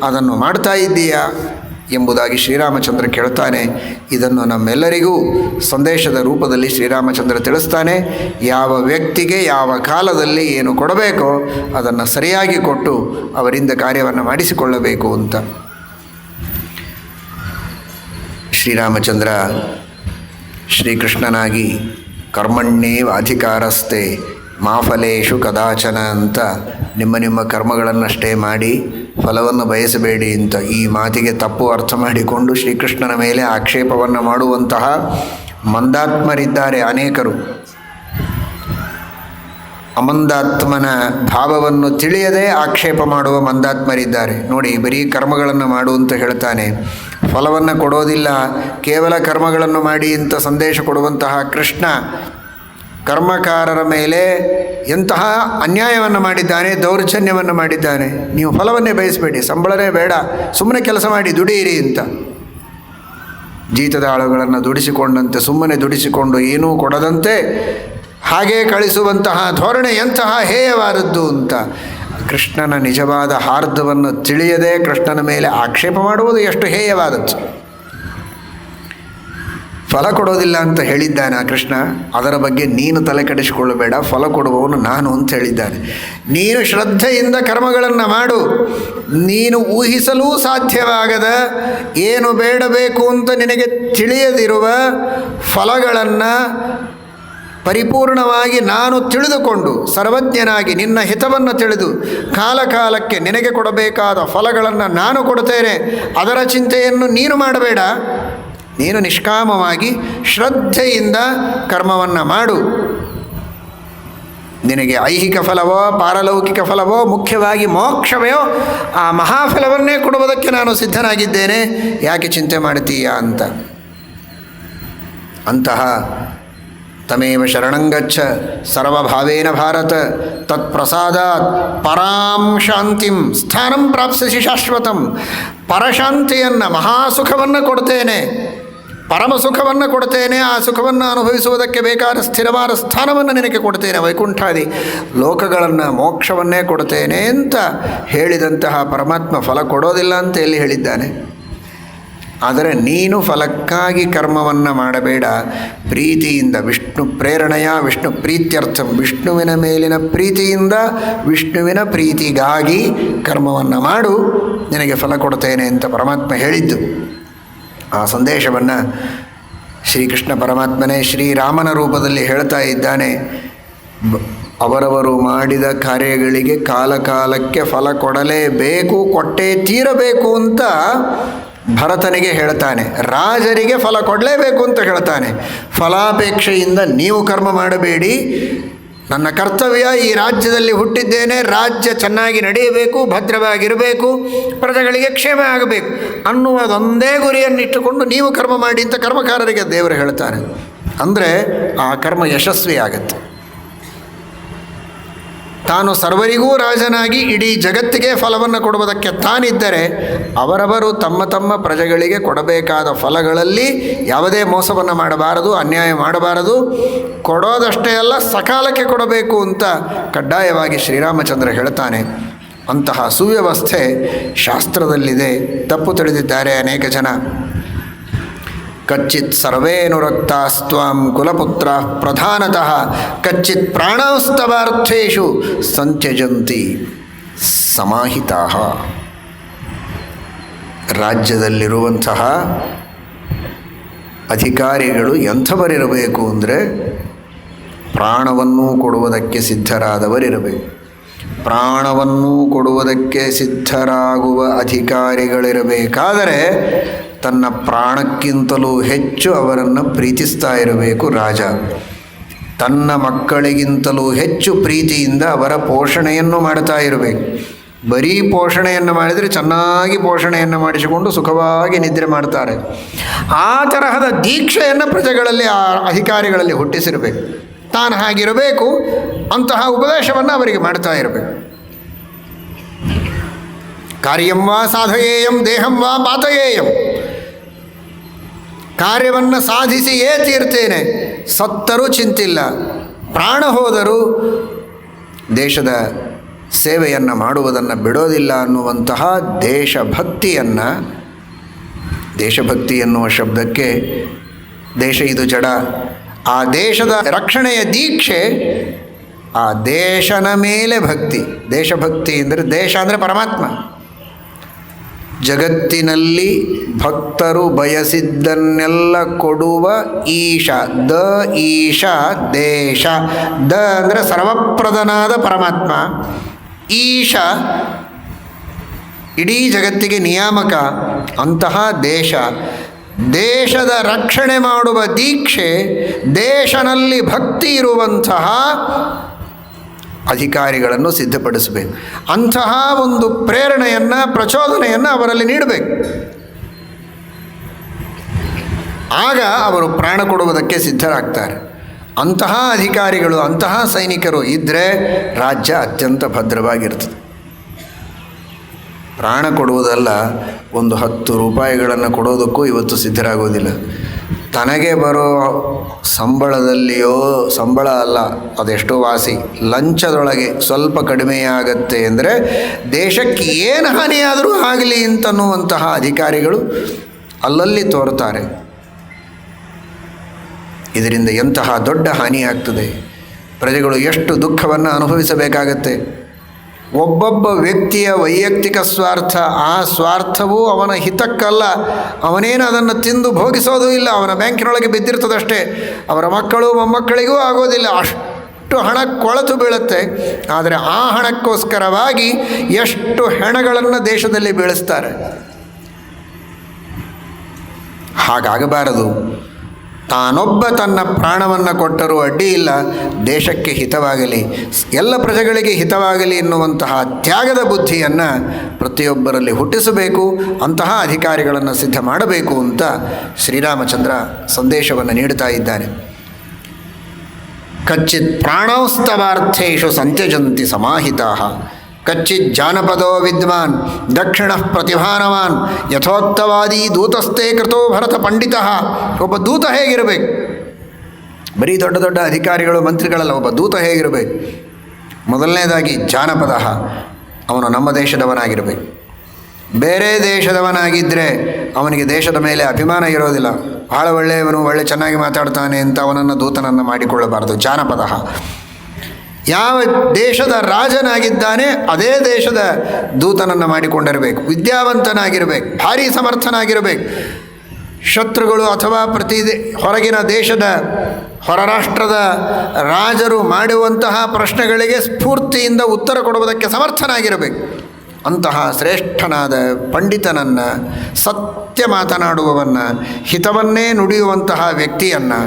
ಅದನ್ನು ಮಾಡ್ತಾ ಇದ್ದೀಯಾ ಎಂಬುದಾಗಿ ಶ್ರೀರಾಮಚಂದ್ರ ಕೇಳ್ತಾನೆ. ಇದನ್ನು ನಮ್ಮೆಲ್ಲರಿಗೂ ಸಂದೇಶದ ರೂಪದಲ್ಲಿ ಶ್ರೀರಾಮಚಂದ್ರ ತಿಳಿಸ್ತಾನೆ. ಯಾವ ವ್ಯಕ್ತಿಗೆ ಯಾವ ಕಾಲದಲ್ಲಿ ಏನು ಕೊಡಬೇಕೋ ಅದನ್ನು ಸರಿಯಾಗಿ ಕೊಟ್ಟು ಅವರಿಂದ ಕಾರ್ಯವನ್ನು ಮಾಡಿಸಿಕೊಳ್ಳಬೇಕು ಅಂತ. ಶ್ರೀರಾಮಚಂದ್ರ ಶ್ರೀಕೃಷ್ಣನಾಗಿ ಕರ್ಮಣ್ಯೇವ ಅಧಿಕಾರಸ್ಥೆ ಮಾಫಲೇಶು ಕದಾಚನ ಅಂತ ನಿಮ್ಮ ಕರ್ಮಗಳನ್ನಷ್ಟೇ ಮಾಡಿ ಫಲವನ್ನು ಬಯಸಬೇಡಿ ಅಂತ ಈ ಮಾತಿಗೆ ತಪ್ಪು ಅರ್ಥ ಮಾಡಿಕೊಂಡು ಶ್ರೀಕೃಷ್ಣನ ಮೇಲೆ ಆಕ್ಷೇಪವನ್ನು ಮಾಡುವಂತಹ ಮಂದಾತ್ಮರಿದ್ದಾರೆ ಅನೇಕರು. ಅಮಂದಾತ್ಮನ ಭಾವವನ್ನು ತಿಳಿಯದೆ ಆಕ್ಷೇಪ ಮಾಡುವ ಮಂದಾತ್ಮರಿದ್ದಾರೆ. ನೋಡಿ, ಬರೀ ಕರ್ಮಗಳನ್ನು ಮಾಡು ಅಂತ ಹೇಳ್ತಾನೆ, ಫಲವನ್ನು ಕೊಡೋದಿಲ್ಲ, ಕೇವಲ ಕರ್ಮಗಳನ್ನು ಮಾಡಿ ಅಂತ ಸಂದೇಶ ಕೊಡುವಂತಹ ಕೃಷ್ಣ ಕರ್ಮಕಾರರ ಮೇಲೆ ಎಂತಹ ಅನ್ಯಾಯವನ್ನು ಮಾಡಿದ್ದಾನೆ, ದೌರ್ಜನ್ಯವನ್ನು ಮಾಡಿದ್ದಾನೆ. ನೀವು ಫಲವನ್ನೇ ಬಯಸಬೇಡಿ, ಸಂಬಳನೇ ಬೇಡ, ಸುಮ್ಮನೆ ಕೆಲಸ ಮಾಡಿ ದುಡಿಯಿರಿ ಅಂತ. ಜೀತದ ಆಳುಗಳನ್ನು ದುಡಿಸಿಕೊಂಡಂತೆ ಸುಮ್ಮನೆ ದುಡಿಸಿಕೊಂಡು ಏನೂ ಕೊಡದಂತೆ ಹಾಗೇ ಕಳಿಸುವಂತಹ ಧೋರಣೆ ಎಂತಹ ಹೇಯವಾದದ್ದು ಅಂತ. ಕೃಷ್ಣನ ನಿಜವಾದ ಹಾರ್ದವನ್ನು ತಿಳಿಯದೆ ಕೃಷ್ಣನ ಮೇಲೆ ಆಕ್ಷೇಪ ಮಾಡುವುದು ಎಷ್ಟು ಹೇಯವಾದದ್ದು. ಫಲ ಕೊಡೋದಿಲ್ಲ ಅಂತ ಹೇಳಿದ್ದಾನೆ ಆ ಕೃಷ್ಣ. ಅದರ ಬಗ್ಗೆ ನೀನು ತಲೆ ಕೆಡಿಸಿಕೊಳ್ಳಬೇಡ, ಫಲ ಕೊಡುವವನು ನಾನು ಅಂತ ಹೇಳಿದ್ದಾನೆ. ನೀನು ಶ್ರದ್ಧೆಯಿಂದ ಕರ್ಮಗಳನ್ನು ಮಾಡು. ನೀನು ಊಹಿಸಲೂ ಸಾಧ್ಯವಾಗದ, ಏನು ಬೇಡಬೇಕು ಅಂತ ನಿನಗೆ ತಿಳಿಯದಿರುವ ಫಲಗಳನ್ನು ಪರಿಪೂರ್ಣವಾಗಿ ನಾನು ತಿಳಿದುಕೊಂಡು, ಸರ್ವಜ್ಞನಾಗಿ ನಿನ್ನ ಹಿತವನ್ನು ತಿಳಿದು ಕಾಲಕ್ಕೆ ನಿನಗೆ ಕೊಡಬೇಕಾದ ಫಲಗಳನ್ನು ನಾನು ಕೊಡುತ್ತೇನೆ. ಅದರ ಚಿಂತೆಯನ್ನು ನೀನು ಮಾಡಬೇಡ. ನೀನು ನಿಷ್ಕಾಮವಾಗಿ ಶ್ರದ್ಧೆಯಿಂದ ಕರ್ಮವನ್ನು ಮಾಡು. ನಿನಗೆ ಐಹಿಕ ಫಲವೋ ಪಾರಲೌಕಿಕ ಫಲವೋ, ಮುಖ್ಯವಾಗಿ ಮೋಕ್ಷವೋ, ಆ ಮಹಾಫಲವನ್ನೇ ಕೊಡುವುದಕ್ಕೆ ನಾನು ಸಿದ್ಧನಾಗಿದ್ದೇನೆ, ಯಾಕೆ ಚಿಂತೆ ಮಾಡ್ತೀಯಾ ಅಂತ. ಅಂತಹ ತಮೇವ ಶರಣಂಗಚ್ಚ ಸರ್ವಭಾವೇನ ಭಾರತ ತತ್ಪ್ರಸಾದಾತ್ ಪರಾಂ ಶಾಂತಿಂ ಸ್ಥಾನಂ ಪ್ರಾಪ್ಸ್ಯಸಿ ಶಾಶ್ವತಂ. ಪರಶಾಂತಿಯನ್ನು, ಮಹಾಸುಖವನ್ನು ಕೊಡ್ತೇನೆ, ಪರಮ ಸುಖವನ್ನು ಕೊಡ್ತೇನೆ. ಆ ಸುಖವನ್ನು ಅನುಭವಿಸುವುದಕ್ಕೆ ಬೇಕಾದ ಸ್ಥಿರವಾದ ಸ್ಥಾನವನ್ನು ನಿನಗೆ ಕೊಡ್ತೇನೆ, ವೈಕುಂಠಾದಿ ಲೋಕಗಳನ್ನು, ಮೋಕ್ಷವನ್ನೇ ಕೊಡ್ತೇನೆ ಅಂತ ಹೇಳಿದಂತಹ ಪರಮಾತ್ಮ ಫಲ ಕೊಡೋದಿಲ್ಲ ಅಂತ ಎಲ್ಲಿ ಹೇಳಿದ್ದಾನೆ? ಆದರೆ ನೀನು ಫಲಕ್ಕಾಗಿ ಕರ್ಮವನ್ನು ಮಾಡಬೇಡ, ಪ್ರೀತಿಯಿಂದ, ವಿಷ್ಣು ಪ್ರೇರಣೆಯ ವಿಷ್ಣು ಪ್ರೀತ್ಯರ್ಥಂ, ವಿಷ್ಣುವಿನ ಮೇಲಿನ ಪ್ರೀತಿಯಿಂದ ವಿಷ್ಣುವಿನ ಪ್ರೀತಿಗಾಗಿ ಕರ್ಮವನ್ನು ಮಾಡು, ನಿನಗೆ ಫಲ ಕೊಡ್ತೇನೆ ಅಂತ ಪರಮಾತ್ಮ ಹೇಳಿದ್ದು. ಆ ಸಂದೇಶವನ್ನು ಶ್ರೀಕೃಷ್ಣ ಪರಮಾತ್ಮನೇ ಶ್ರೀರಾಮನ ರೂಪದಲ್ಲಿ ಹೇಳ್ತಾ ಇದ್ದಾನೆ. ಅವರವರು ಮಾಡಿದ ಕಾರ್ಯಗಳಿಗೆ ಕಾಲಕ್ಕೆ ಫಲ ಕೊಡಲೇಬೇಕು, ಕೊಟ್ಟೇ ತೀರಬೇಕು ಅಂತ ಭರತನಿಗೆ ಹೇಳ್ತಾನೆ. ರಾಜರಿಗೆ ಫಲ ಕೊಡಲೇಬೇಕು ಅಂತ ಹೇಳ್ತಾನೆ. ಫಲಾಪೇಕ್ಷೆಯಿಂದ ನೀವು ಕರ್ಮ ಮಾಡಬೇಡಿ, ನನ್ನ ಕರ್ತವ್ಯ ಈ ರಾಜ್ಯದಲ್ಲಿ ಹುಟ್ಟಿದ್ದೇನೆ, ರಾಜ್ಯ ಚೆನ್ನಾಗಿ ನಡೆಯಬೇಕು, ಭದ್ರವಾಗಿರಬೇಕು, ಪ್ರಜೆಗಳಿಗೆ ಕ್ಷೇಮ ಆಗಬೇಕು ಅನ್ನುವುದೊಂದೇ ಗುರಿಯನ್ನಿಟ್ಟುಕೊಂಡು ನೀವು ಕರ್ಮ ಮಾಡಿ ಅಂತ ಕರ್ಮಕಾರರಿಗೆ ದೇವರು ಹೇಳ್ತಾನೆ. ಅಂದರೆ ಆ ಕರ್ಮ ಯಶಸ್ವಿ ಆಗುತ್ತೆ. ತಾನು ಸರ್ವರಿಗೂ ರಾಜನಾಗಿ ಇಡೀ ಜಗತ್ತಿಗೆ ಫಲವನ್ನು ಕೊಡುವುದಕ್ಕೆ ತಾನಿದ್ದರೆ ಅವರವರು ತಮ್ಮ ತಮ್ಮ ಪ್ರಜೆಗಳಿಗೆ ಕೊಡಬೇಕಾದ ಫಲಗಳಲ್ಲಿ ಯಾವುದೇ ಮೋಸವನ್ನು ಮಾಡಬಾರದು, ಅನ್ಯಾಯ ಮಾಡಬಾರದು. ಕೊಡೋದಷ್ಟೇ ಅಲ್ಲ, ಸಕಾಲಕ್ಕೆ ಕೊಡಬೇಕು ಅಂತ ಕಡ್ಡಾಯವಾಗಿ ಶ್ರೀರಾಮಚಂದ್ರ ಹೇಳ್ತಾನೆ. ಅಂತಹ ಸುವ್ಯವಸ್ಥೆ ಶಾಸ್ತ್ರದಲ್ಲಿದೆ. ತಪ್ಪು ತಿಳಿದಿದ್ದಾರೆ ಅನೇಕ ಜನ. ಕಚ್ಚಿತ್ ಸರ್ವೇನುರಕ್ತಾಸ್ತ್ವಾಂ ಕುಲಪುತ್ರ ಪ್ರಧಾನತಃ ಕಚ್ಚಿತ್ ಪ್ರಾಣಾಸ್ತವಾರ್ಥೇಷು ಸಂತ್ಯಜಂತಿ ಸಮಾಹಿತಾಃ. ರಾಜ್ಯದಲ್ಲಿರುವಂತಹ ಅಧಿಕಾರಿಗಳು ಎಂಥವರಿರಬೇಕು ಅಂದರೆ ಪ್ರಾಣವನ್ನೂ ಕೊಡುವುದಕ್ಕೆ ಸಿದ್ಧರಾದವರಿರಬೇಕು. ಪ್ರಾಣವನ್ನೂ ಕೊಡುವುದಕ್ಕೆ ಸಿದ್ಧರಾಗುವ ಅಧಿಕಾರಿಗಳಿರಬೇಕಾದರೆ ತನ್ನ ಪ್ರಾಣಕ್ಕಿಂತಲೂ ಹೆಚ್ಚು ಅವರನ್ನು ಪ್ರೀತಿಸ್ತಾ ಇರಬೇಕು ರಾಜ. ತನ್ನ ಮಕ್ಕಳಿಗಿಂತಲೂ ಹೆಚ್ಚು ಪ್ರೀತಿಯಿಂದ ಅವರ ಪೋಷಣೆಯನ್ನು ಮಾಡ್ತಾ ಇರಬೇಕು. ಬರೀ ಪೋಷಣೆಯನ್ನು ಮಾಡಿದರೆ ಚೆನ್ನಾಗಿ ಪೋಷಣೆಯನ್ನು ಮಾಡಿಸಿಕೊಂಡು ಸುಖವಾಗಿ ನಿದ್ರೆ ಮಾಡ್ತಾರೆ. ಆ ತರಹದ ದೀಕ್ಷೆಯನ್ನು ಪ್ರಜೆಗಳಲ್ಲಿ, ಆ ಅಧಿಕಾರಿಗಳಲ್ಲಿ ಹುಟ್ಟಿಸಿರಬೇಕು. ತಾನು ಹಾಗಿರಬೇಕು, ಅಂತಹ ಉಪದೇಶವನ್ನು ಅವರಿಗೆ ಮಾಡ್ತಾ ಇರಬೇಕು. ಕಾರ್ಯಂ ವಾ ಸಾಧಯೇಯಂ ದೇಹಂ ವಾ ಪಾತಯೇಯಂ. ಕಾರ್ಯವನ್ನು ಸಾಧಿಸಿಯೇ ತೀರ್ತೇನೆ, ಸತ್ತರೂ ಚಿಂತಿಲ್ಲ, ಪ್ರಾಣ ಹೋದರೂ ದೇಶದ ಸೇವೆಯನ್ನು ಮಾಡುವುದನ್ನು ಬಿಡೋದಿಲ್ಲ ಅನ್ನುವಂತಹ ದೇಶಭಕ್ತಿ ಎನ್ನುವ ಶಬ್ದಕ್ಕೆ ದೇಶ ಇದು ಜಡ, ಆ ದೇಶದ ರಕ್ಷಣೆಯ ದೀಕ್ಷೆ, ಆ ದೇಶನ ಮೇಲೆ ಭಕ್ತಿ. ದೇಶಭಕ್ತಿ ಅಂದರೆ, ದೇಶ ಅಂದರೆ ಪರಮಾತ್ಮ. ಜಗತ್ತಿನಲ್ಲಿ ಭಕ್ತರು ಬಯಸಿದ್ದನ್ನೆಲ್ಲ ಕೊಡುವ ಈಶ, ಈಶ ದೇಶ. ಅಂದರೆ ಸರ್ವಪ್ರಧಾನಾದ ಪರಮಾತ್ಮ. ಈಶ ಇಡೀ ಜಗತ್ತಿಗೆ ನಿಯಾಮಕ. ಅಂತಹ ದೇಶದ ರಕ್ಷಣೆ ಮಾಡುವ ದೀಕ್ಷೆ, ದೇಶನಲ್ಲಿ ಭಕ್ತಿ ಇರುವಂತಹ ಅಧಿಕಾರಿಗಳನ್ನು ಸಿದ್ಧಪಡಿಸಬೇಕು. ಅಂತಹ ಒಂದು ಪ್ರೇರಣೆಯನ್ನು, ಪ್ರಚೋದನೆಯನ್ನು ಅವರಲ್ಲಿ ನೀಡಬೇಕು. ಆಗ ಅವರು ಪ್ರಾಣ ಕೊಡುವುದಕ್ಕೆ ಸಿದ್ಧರಾಗ್ತಾರೆ. ಅಂತಹ ಅಧಿಕಾರಿಗಳು, ಅಂತಹ ಸೈನಿಕರು ಇದ್ದರೆ ರಾಜ್ಯ ಅತ್ಯಂತ ಭದ್ರವಾಗಿರ್ತದೆ. ಪ್ರಾಣ ಕೊಡುವುದಲ್ಲ, ಒಂದು 10 ರೂಪಾಯಿಗಳನ್ನು ಕೊಡೋದಕ್ಕೂ ಇವತ್ತು ಸಿದ್ಧರಾಗೋದಿಲ್ಲ. ತನಗೆ ಬರೋ ಸಂಬಳದಲ್ಲಿಯೋ, ಸಂಬಳ ಅಲ್ಲ ಅದೆಷ್ಟೋ ವಾಸಿ, ಲಂಚದೊಳಗೆ ಸ್ವಲ್ಪ ಕಡಿಮೆಯಾಗತ್ತೆ ಅಂದರೆ ದೇಶಕ್ಕೆ ಏನು ಹಾನಿಯಾದರೂ ಆಗಲಿ ಅಂತನ್ನುವಂತಹ ಅಧಿಕಾರಿಗಳು ಅಲ್ಲಲ್ಲಿ ತೋರ್ತಾರೆ. ಇದರಿಂದ ಎಂತಹ ದೊಡ್ಡ ಹಾನಿಯಾಗ್ತದೆ, ಪ್ರಜೆಗಳು ಎಷ್ಟು ದುಃಖವನ್ನು ಅನುಭವಿಸಬೇಕಾಗತ್ತೆ. ಒಬ್ಬೊಬ್ಬ ವ್ಯಕ್ತಿಯ ವೈಯಕ್ತಿಕ ಸ್ವಾರ್ಥ, ಆ ಸ್ವಾರ್ಥವೂ ಅವನ ಹಿತಕ್ಕಲ್ಲ. ಅವನೇನು ಅದನ್ನು ತಿಂದು ಭೋಗಿಸೋದೂ ಇಲ್ಲ, ಅವನ ಬ್ಯಾಂಕಿನೊಳಗೆ ಬಿದ್ದಿರ್ತದಷ್ಟೇ. ಅವರ ಮಕ್ಕಳು ಮೊಮ್ಮಕ್ಕಳಿಗೂ ಆಗೋದಿಲ್ಲ, ಅಷ್ಟು ಹಣ ಕೊಳತು ಬೀಳುತ್ತೆ. ಆದರೆ ಆ ಹಣಕ್ಕೋಸ್ಕರವಾಗಿ ಎಷ್ಟು ಹೆಣಗಳನ್ನು ದೇಶದಲ್ಲಿ ಬೀಳಿಸ್ತಾರೆ. ಹಾಗಾಗಬಾರದು. ತಾನೊಬ್ಬ ತನ್ನ ಪ್ರಾಣವನ್ನು ಕೊಟ್ಟರೂ ಅಡ್ಡಿ ಇಲ್ಲ, ದೇಶಕ್ಕೆ ಹಿತವಾಗಲಿ, ಎಲ್ಲ ಪ್ರಜೆಗಳಿಗೆ ಹಿತವಾಗಲಿ ಎನ್ನುವಂತಹ ತ್ಯಾಗದ ಬುದ್ಧಿಯನ್ನು ಪ್ರತಿಯೊಬ್ಬರಲ್ಲಿ ಹುಟ್ಟಿಸಬೇಕು. ಅಂತಹ ಅಧಿಕಾರಿಗಳನ್ನು ಸಿದ್ಧ ಮಾಡಬೇಕು ಅಂತ ಶ್ರೀರಾಮಚಂದ್ರ ಸಂದೇಶವನ್ನು ನೀಡುತ್ತಾ ಇದ್ದಾನೆ. ಕಚ್ಚಿತ್ ಪ್ರಾಣೌಸ್ತವಾರ್ಥೇಷು ಸಂತ್ಯಜಂತಿ ಸಮಾಹಿತಾಃ ಕಚ್ಚಿತ್ ಜಾನಪದೋ ವಿದ್ವಾನ್ ದಕ್ಷಿಣ ಪ್ರತಿಭಾನವಾನ್ ಯಥೋಕ್ತವಾದಿ ದೂತಸ್ಥೇ ಕೃತೋ ಭರತ ಪಂಡಿತಃ. ಒಬ್ಬ ದೂತ ಹೇಗಿರಬೇಕು? ಬರೀ ದೊಡ್ಡ ದೊಡ್ಡ ಅಧಿಕಾರಿಗಳು ಮಂತ್ರಿಗಳಲ್ಲ, ಒಬ್ಬ ದೂತ ಹೇಗಿರಬೇಕು? ಮೊದಲನೇದಾಗಿ ಜಾನಪದ, ಅವನು ನಮ್ಮ ದೇಶದವನಾಗಿರಬೇಕು. ಬೇರೆ ದೇಶದವನಾಗಿದ್ದರೆ ಅವನಿಗೆ ದೇಶದ ಮೇಲೆ ಅಭಿಮಾನ ಇರೋದಿಲ್ಲ. ಭಾಳ ಒಳ್ಳೆಯವನು, ಚೆನ್ನಾಗಿ ಮಾತಾಡ್ತಾನೆ ಅಂತ ಅವನನ್ನು ದೂತನನ್ನು ಮಾಡಿಕೊಳ್ಳಬಾರದು. ಜಾನಪದ. ಯಾವ ದೇಶದ ರಾಜನಾಗಿದ್ದಾನೆ ಅದೇ ದೇಶದ ದೂತನನ್ನು ಮಾಡಿಕೊಂಡಿರಬೇಕು. ವಿದ್ಯಾವಂತನಾಗಿರಬೇಕು, ಭಾರೀ ಸಮರ್ಥನಾಗಿರಬೇಕು. ಶತ್ರುಗಳು ಅಥವಾ ಹೊರಗಿನ ದೇಶದ, ಹೊರ ರಾಷ್ಟ್ರದ ರಾಜರು ಮಾಡುವಂತಹ ಪ್ರಶ್ನೆಗಳಿಗೆ ಸ್ಫೂರ್ತಿಯಿಂದ ಉತ್ತರ ಕೊಡುವುದಕ್ಕೆ ಸಮರ್ಥನಾಗಿರಬೇಕು. ಅಂತಹ ಶ್ರೇಷ್ಠನಾದ ಪಂಡಿತನನ್ನು, ಸತ್ಯ ಮಾತನಾಡುವವನ್ನು, ಹಿತವನ್ನೇ ನುಡಿಯುವಂತಹ ವ್ಯಕ್ತಿಯನ್ನು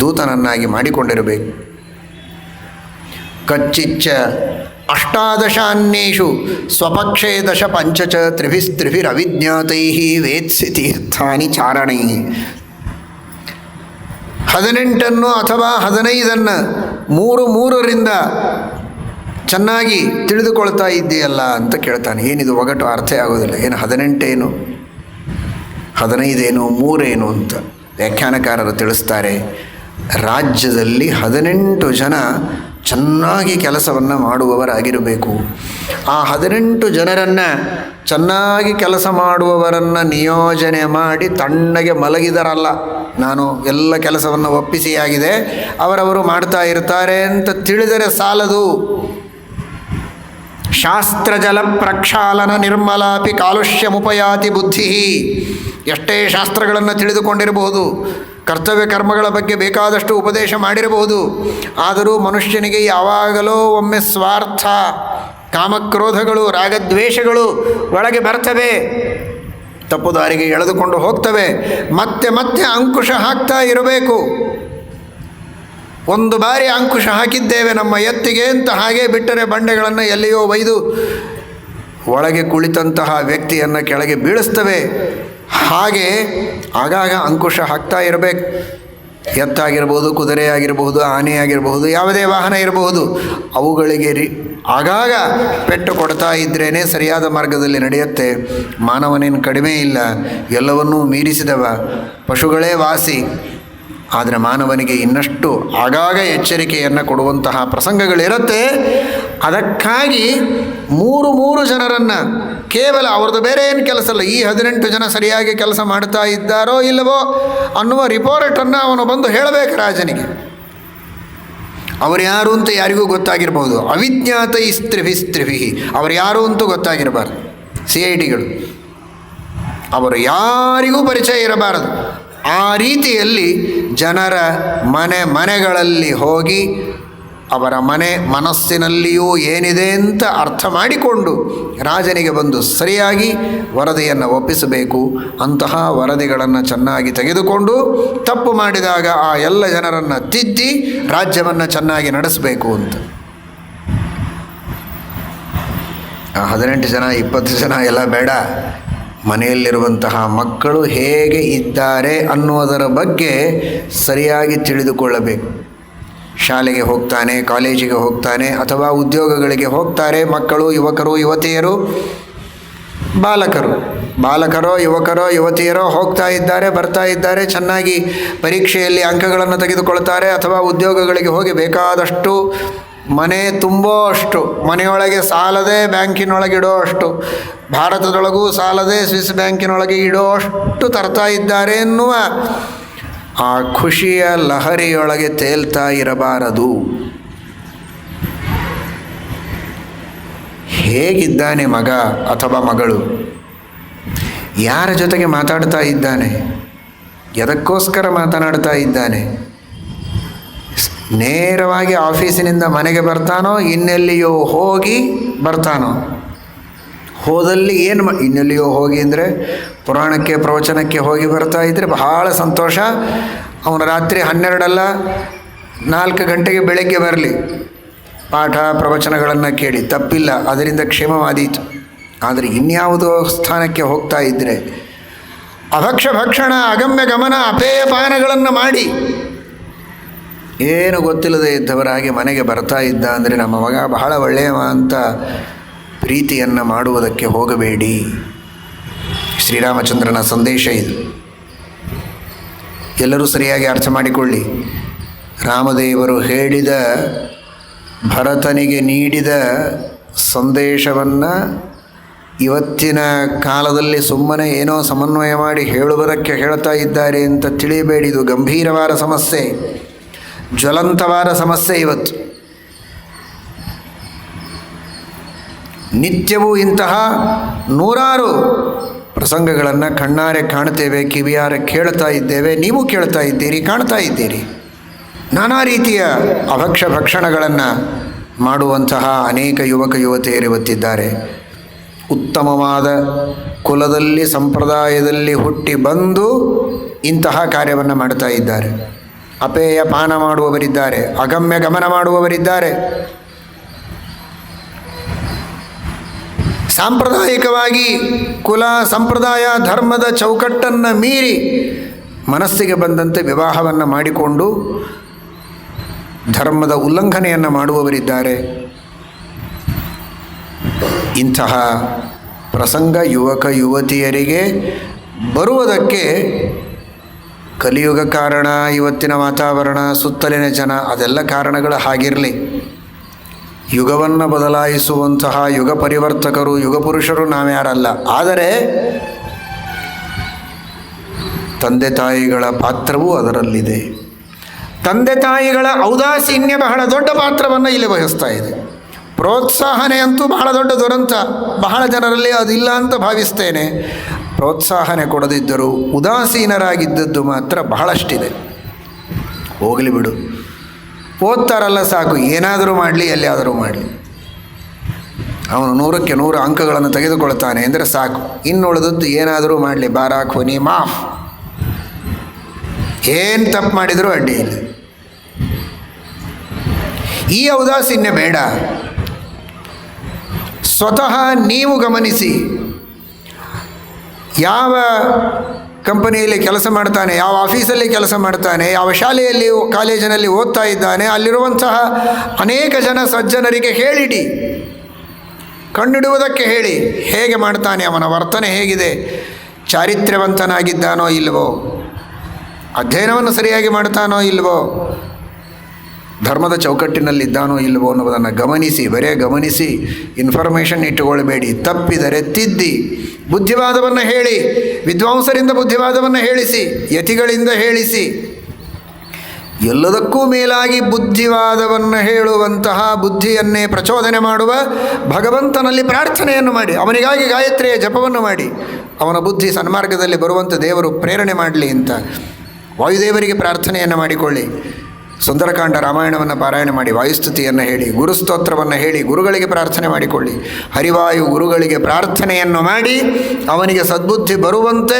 ದೂತನನ್ನಾಗಿ ಮಾಡಿಕೊಂಡಿರಬೇಕು. ಕಚ್ಚಿಚ್ಚ ಅಷ್ಟಾದಶಾನ್ಯೇಷು ಸ್ವಪಕ್ಷೇ ದಶ ಪಂಚಚ ತ್ರಿಭಿರವಿಜ್ಞಾತೈ ವೇತ್ಸಿ ತೀರ್ಥಾನಿ ಚಾರಣೈ. 18 ಅಥವಾ 15 3 ಚೆನ್ನಾಗಿ ತಿಳಿದುಕೊಳ್ತಾ ಇದ್ದೀಯಲ್ಲ ಅಂತ ಕೇಳ್ತಾನೆ. ಏನಿದು ಒಗಟು ಅರ್ಥ ಆಗೋದಿಲ್ಲ. ಏನು 18 ಏನು, 15 ಏನು, 3 ಏನು ಅಂತ ವ್ಯಾಖ್ಯಾನಕಾರರು ತಿಳಿಸ್ತಾರೆ. ರಾಜ್ಯದಲ್ಲಿ 18 ಜನ ಚೆನ್ನಾಗಿ ಕೆಲಸವನ್ನು ಮಾಡುವವರಾಗಿರಬೇಕು. ಆ 18 ಜನರನ್ನು, ಚೆನ್ನಾಗಿ ಕೆಲಸ ಮಾಡುವವರನ್ನು ನಿಯೋಜನೆ ಮಾಡಿ ತಣ್ಣಗೆ ಮಲಗಿದರಲ್ಲ, ನಾನು ಎಲ್ಲ ಕೆಲಸವನ್ನು ಒಪ್ಪಿಸಿಯಾಗಿದೆ, ಅವರವರು ಮಾಡ್ತಾ ಇರ್ತಾರೆ ಅಂತ ತಿಳಿದರೆ ಸಾಲದು. ಶಾಸ್ತ್ರಜಲ ಪ್ರಕ್ಷಾಲನ ನಿರ್ಮಲಾಪಿ ಕಾಲುಷ್ಯಮುಪಯಾತಿ ಬುದ್ಧಿ. ಎಷ್ಟೇ ಶಾಸ್ತ್ರಗಳನ್ನು ತಿಳಿದುಕೊಂಡಿರಬಹುದು, ಕರ್ತವ್ಯ ಕರ್ಮಗಳ ಬಗ್ಗೆ ಬೇಕಾದಷ್ಟು ಉಪದೇಶ ಮಾಡಿರಬಹುದು, ಆದರೂ ಮನುಷ್ಯನಿಗೆ ಯಾವಾಗಲೋ ಒಮ್ಮೆ ಸ್ವಾರ್ಥ, ಕಾಮಕ್ರೋಧಗಳು, ರಾಗದ್ವೇಷಗಳು ಒಳಗೆ ಬರ್ತವೆ, ತಪ್ಪು ದಾರಿಗೆ ಎಳೆದುಕೊಂಡು ಹೋಗ್ತವೆ. ಮತ್ತೆ ಮತ್ತೆ ಅಂಕುಶ ಹಾಕ್ತಾ ಇರಬೇಕು. ಒಂದು ಬಾರಿ ಅಂಕುಶ ಹಾಕಿದ್ದೇವೆ ನಮ್ಮ ಎತ್ತಿಗೆ ಅಂತ ಹಾಗೇ ಬಿಟ್ಟರೆ ಬಂಡೆಗಳನ್ನು ಎಲ್ಲಿಯೋ ಒಯ್ದು ಒಳಗೆ ಕುಳಿತಂತಹ ವ್ಯಕ್ತಿಯನ್ನು ಕೆಳಗೆ ಬೀಳಿಸ್ತವೆ. ಹಾಗೆ ಆಗಾಗ ಅಂಕುಶ ಹಾಕ್ತಾ ಇರಬೇಕು. ಎತ್ತಾಗಿರ್ಬೋದು, ಕುದುರೆ ಆಗಿರಬಹುದು, ಆನೆ ಆಗಿರಬಹುದು, ಯಾವುದೇ ವಾಹನ ಇರಬಹುದು, ಅವುಗಳಿಗೆ ಆಗಾಗ ಪೆಟ್ಟು ಕೊಡ್ತಾ ಇದ್ರೇ ಸರಿಯಾದ ಮಾರ್ಗದಲ್ಲಿ ನಡೆಯುತ್ತೆ. ಮಾನವನೇನು ಕಡಿಮೆ ಇಲ್ಲ, ಎಲ್ಲವನ್ನೂ ಮೀರಿಸಿದವ, ಪಶುಗಳೇ ವಾಸಿ. ಆದರೆ ಮಾನವನಿಗೆ ಇನ್ನಷ್ಟು ಆಗಾಗ ಎಚ್ಚರಿಕೆಯನ್ನು ಕೊಡುವಂತಹ ಪ್ರಸಂಗಗಳಿರುತ್ತೆ. ಅದಕ್ಕಾಗಿ ಮೂರು ಜನರನ್ನು, ಕೇವಲ ಅವ್ರದ್ದು ಬೇರೆ ಏನು ಕೆಲಸ ಇಲ್ಲ, ಈ 18 ಜನ ಸರಿಯಾಗಿ ಕೆಲಸ ಮಾಡ್ತಾ ಇದ್ದಾರೋ ಇಲ್ಲವೋ ಅನ್ನುವ ರಿಪೋರ್ಟನ್ನು ಅವನು ಬಂದು ಹೇಳಬೇಕು ರಾಜನಿಗೆ. ಅವರು ಯಾರು ಅಂತ ಯಾರಿಗೂ ಗೊತ್ತಾಗಿರ್ಬೋದು. ಅವಿಜ್ಞಾತ ಸ್ತ್ರಿಭಿ ಅವರು ಯಾರು ಅಂತೂ ಗೊತ್ತಾಗಿರಬಾರ್ದು. CIDಗಳು ಅವರು ಯಾರಿಗೂ ಪರಿಚಯ ಇರಬಾರದು. ಆ ರೀತಿಯಲ್ಲಿ ಜನರ ಮನೆಗಳಲ್ಲಿ ಹೋಗಿ ಅವರ ಮನಸ್ಸಿನಲ್ಲಿಯೂ ಏನಿದೆ ಅಂತ ಅರ್ಥ ಮಾಡಿಕೊಂಡು ರಾಜನಿಗೆ ಬಂದು ಸರಿಯಾಗಿ ವರದಿಯನ್ನು ಒಪ್ಪಿಸಬೇಕು. ಅಂತಹ ವರದಿಗಳನ್ನು ಚೆನ್ನಾಗಿ ತೆಗೆದುಕೊಂಡು ತಪ್ಪು ಮಾಡಿದಾಗ ಆ ಎಲ್ಲ ಜನರನ್ನು ತಿದ್ದಿ ರಾಜ್ಯವನ್ನು ಚೆನ್ನಾಗಿ ನಡೆಸಬೇಕು ಅಂತ. 18 ಜನ 20 ಜನ ಎಲ್ಲ ಬೇಡ. ಮನೆಯಲ್ಲಿರುವಂತಹ ಮಕ್ಕಳು ಹೇಗೆ ಇದ್ದಾರೆ ಅನ್ನುವುದರ ಬಗ್ಗೆ ಸರಿಯಾಗಿ ತಿಳಿದುಕೊಳ್ಳಬೇಕು. ಶಾಲೆಗೆ ಹೋಗ್ತಾನೆ, ಕಾಲೇಜಿಗೆ ಹೋಗ್ತಾನೆ, ಅಥವಾ ಉದ್ಯೋಗಗಳಿಗೆ ಹೋಗ್ತಾರೆ ಮಕ್ಕಳು, ಯುವಕರು, ಯುವತಿಯರು, ಬಾಲಕರೋ ಯುವಕರೋ ಯುವತಿಯರೋ ಹೋಗ್ತಾ ಇದ್ದಾರೆ, ಬರ್ತಾ ಇದ್ದಾರೆ, ಚೆನ್ನಾಗಿ ಪರೀಕ್ಷೆಯಲ್ಲಿ ಅಂಕಗಳನ್ನು ತೆಗೆದುಕೊಳ್ತಾರೆ, ಅಥವಾ ಉದ್ಯೋಗಗಳಿಗೆ ಹೋಗಿ ಬೇಕಾದಷ್ಟು ಮನೆ ತುಂಬೋ ಅಷ್ಟು, ಮನೆಯೊಳಗೆ ಸಾಲದೆ ಬ್ಯಾಂಕಿನೊಳಗೆ ಇಡೋ ಅಷ್ಟು, ಭಾರತದೊಳಗೂ ಸಾಲದೆ ಸ್ವಿಸ್ ಬ್ಯಾಂಕಿನೊಳಗೆ ಇಡೋ ಅಷ್ಟು ತರ್ತಾ ಇದ್ದಾರೆ ಎನ್ನುವ ಆ ಖುಷಿಯ ಲಹರಿಯೊಳಗೆ ತೇಲ್ತಾ ಇರಬಾರದು. ಹೇಗಿದ್ದಾನೆ ಮಗ ಅಥವಾ ಮಗಳು, ಯಾರ ಜೊತೆಗೆ ಮಾತಾಡ್ತಾ ಇದ್ದಾನೆ, ಎದಕ್ಕೋಸ್ಕರ ಮಾತನಾಡ್ತಾ ಇದ್ದಾನೆ, ನೇರವಾಗಿ ಆಫೀಸಿನಿಂದ ಮನೆಗೆ ಬರ್ತಾನೋ ಇನ್ನೆಲ್ಲಿಯೋ ಹೋಗಿ ಬರ್ತಾನೋ, ಹೋದಲ್ಲಿ ಏನು ಇನ್ನೆಲ್ಲಿಯೋ ಹೋಗಿ ಅಂದರೆ ಪುರಾಣಕ್ಕೆ ಪ್ರವಚನಕ್ಕೆ ಹೋಗಿ ಬರ್ತಾ ಇದ್ದರೆ ಬಹಳ ಸಂತೋಷ. ಅವನು ರಾತ್ರಿ 12 ಅಲ್ಲ 4 ಗಂಟೆಗೆ ಬೆಳಗ್ಗೆ ಬರಲಿ, ಪಾಠ ಪ್ರವಚನಗಳನ್ನು ಕೇಳಿ ತಪ್ಪಿಲ್ಲ, ಅದರಿಂದ ಕ್ಷೇಮವಾದೀತು. ಆದರೆ ಇನ್ಯಾವುದೋ ಸ್ಥಾನಕ್ಕೆ ಹೋಗ್ತಾ ಇದ್ದರೆ ಭಕ್ಷಣ ಅಗಮ್ಯ ಗಮನ ಅಪೇಯಪಾನಗಳನ್ನು ಮಾಡಿ ಏನು ಗೊತ್ತಿಲ್ಲದೆ ಇದ್ದವರಾಗಿ ಮನೆಗೆ ಬರ್ತಾ ಇದ್ದ ಅಂದರೆ ನಮ್ಮ ಮಗ ಬಹಳ ಒಳ್ಳೆಯವ ಅಂತ ಪ್ರೀತಿಯನ್ನು ಮಾಡುವುದಕ್ಕೆ ಹೋಗಬೇಡಿ. ಶ್ರೀರಾಮಚಂದ್ರನ ಸಂದೇಶ ಇದು. ಎಲ್ಲರೂ ಸರಿಯಾಗಿ ಅರ್ಥ ಮಾಡಿಕೊಳ್ಳಿ. ರಾಮದೇವರು ಹೇಳಿದ, ಭರತನಿಗೆ ನೀಡಿದ ಸಂದೇಶವನ್ನು ಇವತ್ತಿನ ಕಾಲದಲ್ಲಿ ಸುಮ್ಮನೆ ಏನೋ ಸಮನ್ವಯ ಮಾಡಿ ಹೇಳುವುದಕ್ಕೆ ಹೇಳ್ತಾ ಇದ್ದಾರೆ ಅಂತ ತಿಳಿಯಬೇಡಿ. ಇದು ಗಂಭೀರವಾದ ಸಮಸ್ಯೆ, ಜ್ವಲಂತವಾದ ಸಮಸ್ಯೆ. ಇವತ್ತು ನಿತ್ಯವೂ ಇಂತಹ ನೂರಾರು ಪ್ರಸಂಗಗಳನ್ನು ಕಣ್ಣಾರೆ ಕಾಣ್ತೇವೆ, ಕಿವಿಯಾರೆ ಕೇಳ್ತಾ ಇದ್ದೇವೆ, ನೀವು ಕೇಳ್ತಾ ಇದ್ದೀರಿ, ಕಾಣ್ತಾ ಇದ್ದೀರಿ. ನಾನಾ ರೀತಿಯ ಭಕ್ಷಣಗಳನ್ನು ಮಾಡುವಂತಹ ಅನೇಕ ಯುವಕ ಯುವತಿಯರು ಇವತ್ತಿದ್ದಾರೆ. ಉತ್ತಮವಾದ ಕುಲದಲ್ಲಿ ಸಂಪ್ರದಾಯದಲ್ಲಿ ಹುಟ್ಟಿ ಬಂದು ಇಂತಹ ಕಾರ್ಯವನ್ನು ಮಾಡ್ತಾ ಇದ್ದಾರೆ. ಅಪೇಯ ಪಾನ ಮಾಡುವವರಿದ್ದಾರೆ, ಅಗಮ್ಯ ಗಮನ ಮಾಡುವವರಿದ್ದಾರೆ. ಸಾಂಪ್ರದಾಯಿಕವಾಗಿ ಕುಲ ಸಂಪ್ರದಾಯ ಧರ್ಮದ ಚೌಕಟ್ಟನ್ನು ಮೀರಿ ಮನಸ್ಸಿಗೆ ಬಂದಂತೆ ವಿವಾಹವನ್ನು ಮಾಡಿಕೊಂಡು ಧರ್ಮದ ಉಲ್ಲಂಘನೆಯನ್ನು ಮಾಡುವವರಿದ್ದಾರೆ. ಇಂತಹ ಪ್ರಸಂಗ ಯುವಕ ಯುವತಿಯರಿಗೆ ಬರುವುದಕ್ಕೆ ಕಲಿಯುಗ ಕಾರಣ, ಇವತ್ತಿನ ವಾತಾವರಣ, ಸುತ್ತಲಿನ ಜನ, ಅದೆಲ್ಲ ಕಾರಣಗಳು ಹಾಗಿರಲಿ. ಯುಗವನ್ನು ಬದಲಾಯಿಸುವಂತಹ ಯುಗ ಪರಿವರ್ತಕರು, ಯುಗ ಪುರುಷರು ನಾವ್ಯಾರಲ್ಲ. ಆದರೆ ತಂದೆ ತಾಯಿಗಳ ಪಾತ್ರವೂ ಅದರಲ್ಲಿದೆ. ತಂದೆ ತಾಯಿಗಳ ಔದಾಸೀನ್ಯ ಬಹಳ ದೊಡ್ಡ ಪಾತ್ರವನ್ನು ಇಲ್ಲಿ ವಹಿಸ್ತಾ ಇದೆ. ಪ್ರೋತ್ಸಾಹನೆ ಅಂತೂ ಬಹಳ ದೊಡ್ಡ ದುರಂತ, ಬಹಳ ಜನರಲ್ಲಿ ಅದಿಲ್ಲ ಅಂತ ಭಾವಿಸ್ತೇನೆ. ಪ್ರೋತ್ಸಾಹನೆ ಕೊಡದಿದ್ದರೂ ಉದಾಸೀನರಾಗಿದ್ದದ್ದು ಮಾತ್ರ ಬಹಳಷ್ಟಿದೆ. ಹೋಗಲಿ ಬಿಡು, ಓದ್ತಾರಲ್ಲ ಸಾಕು, ಏನಾದರೂ ಮಾಡಲಿ, ಎಲ್ಲಿಯಾದರೂ ಮಾಡಲಿ. ಅವನು 100ಕ್ಕೆ 100 ಅಂಕಗಳನ್ನು ತೆಗೆದುಕೊಳ್ತಾನೆ ಅಂದರೆ ಸಾಕು, ಇನ್ನುಳಿದದ್ದು ಏನಾದರೂ ಮಾಡಲಿ, ಬಾರಾಕ್ ಹೊನಿ ಮಾಫ್, ಏನು ತಪ್ಪು ಮಾಡಿದರೂ ಅಡ್ಡಿ ಇಲ್ಲ. ಈ ಔದಾಸೀನ್ಯ ಬೇಡ. ಸ್ವತಃ ನೀವು ಗಮನಿಸಿ, ಯಾವ ಕಂಪನಿಯಲ್ಲಿ ಕೆಲಸ ಮಾಡ್ತಾನೆ, ಯಾವ ಆಫೀಸಲ್ಲಿ ಕೆಲಸ ಮಾಡ್ತಾನೆ, ಯಾವ ಶಾಲೆಯಲ್ಲಿ ಕಾಲೇಜಿನಲ್ಲಿ ಓದ್ತಾ ಇದ್ದಾನೆ, ಅಲ್ಲಿರುವಂತಹ ಅನೇಕ ಜನ ಸಜ್ಜನರಿಗೆ ಹೇಳಿಡಿ, ಕಣ್ಣಿಡುವುದಕ್ಕೆ ಹೇಳಿ, ಹೇಗೆ ಮಾಡ್ತಾನೆ, ಅವನ ವರ್ತನೆ ಹೇಗಿದೆ, ಚಾರಿತ್ರ್ಯವಂತನಾಗಿದ್ದಾನೋ ಇಲ್ಲವೋ, ಅಧ್ಯಯನವನ್ನು ಸರಿಯಾಗಿ ಮಾಡ್ತಾನೋ ಇಲ್ಲವೋ, ಧರ್ಮದ ಚೌಕಟ್ಟಿನಲ್ಲಿದ್ದಾನೋ ಇಲ್ಲವೋ ಅನ್ನೋದನ್ನು ಗಮನಿಸಿ, ಬರೇ ಗಮನಿಸಿ ಇನ್ಫಾರ್ಮೇಷನ್ ಇಟ್ಟುಕೊಳ್ಬೇಡಿ. ತಪ್ಪಿದರೆ ತಿದ್ದಿ, ಬುದ್ಧಿವಾದವನ್ನು ಹೇಳಿ, ವಿದ್ವಾಂಸರಿಂದ ಬುದ್ಧಿವಾದವನ್ನು ಹೇಳಿಸಿ, ಯತಿಗಳಿಂದ ಹೇಳಿಸಿ. ಎಲ್ಲದಕ್ಕೂ ಮೇಲಾಗಿ ಬುದ್ಧಿವಾದವನ್ನು ಹೇಳುವಂತಹ, ಬುದ್ಧಿಯನ್ನೇ ಪ್ರಚೋದನೆ ಮಾಡುವ ಭಗವಂತನಲ್ಲಿ ಪ್ರಾರ್ಥನೆಯನ್ನು ಮಾಡಿ, ಅವನಿಗಾಗಿ ಗಾಯತ್ರಿಯ ಜಪವನ್ನು ಮಾಡಿ, ಅವನ ಬುದ್ಧಿ ಸನ್ಮಾರ್ಗದಲ್ಲಿ ಬರುವಂಥ ದೇವರು ಪ್ರೇರಣೆ ಮಾಡಲಿ ಅಂತ ವಾಯುದೇವರಿಗೆ ಪ್ರಾರ್ಥನೆಯನ್ನು ಮಾಡಿಕೊಳ್ಳಿ. ಸುಂದರಕಾಂಡ ರಾಮಾಯಣವನ್ನು ಪಾರಾಯಣ ಮಾಡಿ, ವಾಯುಸ್ತುತಿಯನ್ನು ಹೇಳಿ, ಗುರುಸ್ತೋತ್ರವನ್ನು ಹೇಳಿ, ಗುರುಗಳಿಗೆ ಪ್ರಾರ್ಥನೆ ಮಾಡಿಕೊಳ್ಳಿ. ಹರಿವಾಯು ಗುರುಗಳಿಗೆ ಪ್ರಾರ್ಥನೆಯನ್ನು ಮಾಡಿ ಅವನಿಗೆ ಸದ್ಬುದ್ಧಿ ಬರುವಂತೆ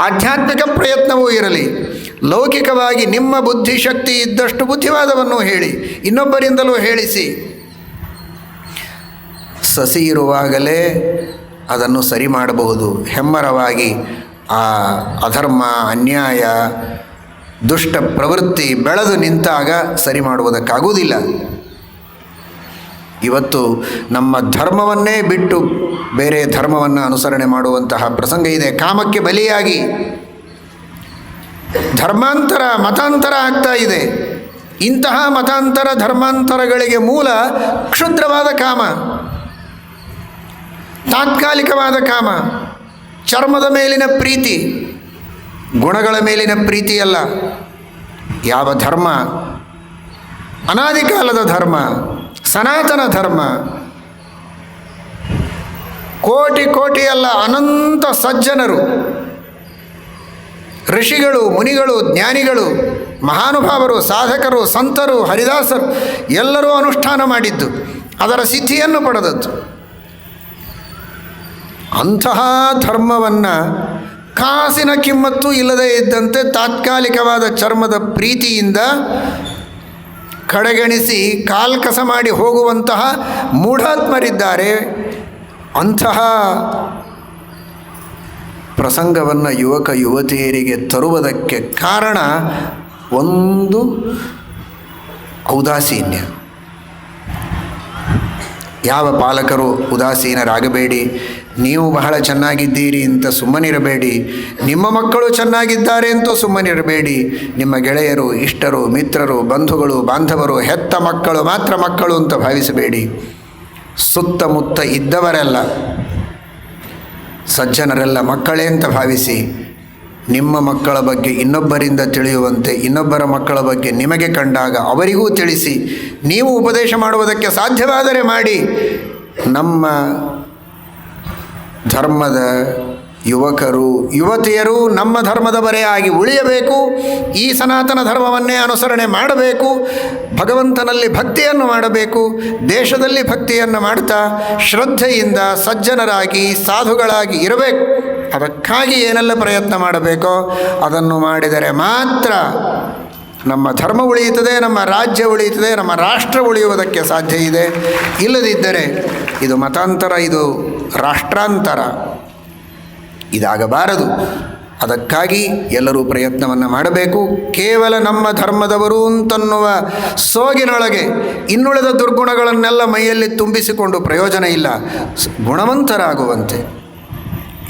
ಆಧ್ಯಾತ್ಮಿಕ ಪ್ರಯತ್ನವೂ ಇರಲಿ. ಲೌಕಿಕವಾಗಿ ನಿಮ್ಮ ಬುದ್ಧಿಶಕ್ತಿ ಇದ್ದಷ್ಟು ಬುದ್ಧಿವಾದವನ್ನು ಹೇಳಿ, ಇನ್ನೊಬ್ಬರಿಂದಲೂ ಹೇಳಿಸಿ. ಸಸಿ ಇರುವಾಗಲೇ ಅದನ್ನು ಸರಿ ಮಾಡಬಹುದು. ಹೆಮ್ಮರವಾಗಿ ಆ ಅಧರ್ಮ, ಅನ್ಯಾಯ, ದುಷ್ಟ ಪ್ರವೃತ್ತಿ ಬೆಳೆದು ನಿಂತಾಗ ಸರಿ ಮಾಡುವುದಕ್ಕಾಗುವುದಿಲ್ಲ. ಇವತ್ತು ನಮ್ಮ ಧರ್ಮವನ್ನೇ ಬಿಟ್ಟು ಬೇರೆ ಧರ್ಮವನ್ನು ಅನುಸರಣೆ ಮಾಡುವಂತಹ ಪ್ರಸಂಗ ಇದೆ. ಕಾಮಕ್ಕೆ ಬಲಿಯಾಗಿ ಧರ್ಮಾಂತರ, ಮತಾಂತರ ಆಗ್ತಾ ಇದೆ. ಇಂತಹ ಮತಾಂತರ, ಧರ್ಮಾಂತರಗಳಿಗೆ ಮೂಲ ಕ್ಷುದ್ರವಾದ ಕಾಮ, ತಾತ್ಕಾಲಿಕವಾದ ಕಾಮ, ಚರ್ಮದ ಮೇಲಿನ ಪ್ರೀತಿ, ಗುಣಗಳ ಮೇಲಿನ ಪ್ರೀತಿಯಲ್ಲ. ಯಾವ ಧರ್ಮ ಅನಾದಿ ಕಾಲದ ಧರ್ಮ, ಸನಾತನ ಧರ್ಮ, ಕೋಟಿ ಕೋಟಿ ಅಲ್ಲ, ಅನಂತ ಸಜ್ಜನರು, ಋಷಿಗಳು, ಮುನಿಗಳು, ಜ್ಞಾನಿಗಳು, ಮಹಾನುಭಾವರು, ಸಾಧಕರು, ಸಂತರು, ಹರಿದಾಸರು ಎಲ್ಲರೂ ಅನುಷ್ಠಾನ ಮಾಡಿದ್ದು, ಅದರ ಸಿದ್ಧಿಯನ್ನು ಪಡೆದದ್ದು. ಅಂತಹ ಧರ್ಮವನ್ನು ಕಾಸಿನ ಕಿಮ್ಮತ್ತು ಇಲ್ಲದೇ ಇದ್ದಂತೆ ತಾತ್ಕಾಲಿಕವಾದ ಚರ್ಮದ ಪ್ರೀತಿಯಿಂದ ಕಡೆಗಣಿಸಿ ಕಾಲ್ಕಸ ಮಾಡಿ ಹೋಗುವಂತಹ ಮೂಢಾತ್ಮರಿದ್ದಾರೆ. ಅಂತಹ ಪ್ರಸಂಗವನ್ನು ಯುವಕ ಯುವತಿಯರಿಗೆ ತರುವುದಕ್ಕೆ ಕಾರಣ ಒಂದು ಔದಾಸೀನ್ಯ. ಯಾವ ಪಾಲಕರು ಉದಾಸೀನರಾಗಬೇಡಿ. ನೀವು ಬಹಳ ಚೆನ್ನಾಗಿದ್ದೀರಿ ಅಂತ ಸುಮ್ಮನಿರಬೇಡಿ. ನಿಮ್ಮ ಮಕ್ಕಳು ಚೆನ್ನಾಗಿದ್ದಾರೆ ಅಂತೂ ಸುಮ್ಮನಿರಬೇಡಿ. ನಿಮ್ಮ ಗೆಳೆಯರು, ಇಷ್ಟರು, ಮಿತ್ರರು, ಬಂಧುಗಳು, ಬಾಂಧವರು, ಹೆತ್ತ ಮಕ್ಕಳು ಮಾತ್ರ ಮಕ್ಕಳು ಅಂತ ಭಾವಿಸಬೇಡಿ. ಸುತ್ತಮುತ್ತ ಇದ್ದವರೆಲ್ಲ ಸಜ್ಜನರೆಲ್ಲ ಮಕ್ಕಳೇ ಅಂತ ಭಾವಿಸಿ, ನಿಮ್ಮ ಮಕ್ಕಳ ಬಗ್ಗೆ ಇನ್ನೊಬ್ಬರಿಂದ ತಿಳಿಯುವಂತೆ, ಇನ್ನೊಬ್ಬರ ಮಕ್ಕಳ ಬಗ್ಗೆ ನಿಮಗೆ ಕಂಡಾಗ ಅವರಿಗೂ ತಿಳಿಸಿ, ನೀವು ಉಪದೇಶ ಮಾಡುವುದಕ್ಕೆ ಸಾಧ್ಯವಾದರೆ ಮಾಡಿ. ನಮ್ಮ ಧರ್ಮದ ಯುವಕರು, ಯುವತಿಯರು ನಮ್ಮ ಧರ್ಮದ ಬರೆಯಾಗಿ ಉಳಿಯಬೇಕು. ಈ ಸನಾತನ ಧರ್ಮವನ್ನೇ ಅನುಸರಣೆ ಮಾಡಬೇಕು. ಭಗವಂತನಲ್ಲಿ ಭಕ್ತಿಯನ್ನು ಮಾಡಬೇಕು. ದೇಶದಲ್ಲಿ ಭಕ್ತಿಯನ್ನು ಮಾಡ್ತಾ ಶ್ರದ್ಧೆಯಿಂದ ಸಜ್ಜನರಾಗಿ, ಸಾಧುಗಳಾಗಿ ಇರಬೇಕು. ಅದಕ್ಕಾಗಿ ಏನೆಲ್ಲ ಪ್ರಯತ್ನ ಮಾಡಬೇಕೋ ಅದನ್ನು ಮಾಡಿದರೆ ಮಾತ್ರ ನಮ್ಮ ಧರ್ಮ ಉಳಿಯುತ್ತದೆ, ನಮ್ಮ ರಾಜ್ಯ ಉಳಿಯುತ್ತದೆ, ನಮ್ಮ ರಾಷ್ಟ್ರ ಉಳಿಯುವುದಕ್ಕೆ ಸಾಧ್ಯ ಇದೆ. ಇಲ್ಲದಿದ್ದರೆ ಇದು ಮತಾಂತರ, ಇದು ರಾಷ್ಟ್ರಾಂತರ, ಇದಾಗಬಾರದು. ಅದಕ್ಕಾಗಿ ಎಲ್ಲರೂ ಪ್ರಯತ್ನವನ್ನು ಮಾಡಬೇಕು. ಕೇವಲ ನಮ್ಮ ಧರ್ಮದವರು ಅಂತನ್ನುವ ಸೋಗಿನೊಳಗೆ ಇನ್ನುಳಿದ ದುರ್ಗುಣಗಳನ್ನೆಲ್ಲ ಮೈಯಲ್ಲಿ ತುಂಬಿಸಿಕೊಂಡು ಪ್ರಯೋಜನ ಇಲ್ಲ. ಗುಣವಂತರಾಗುವಂತೆ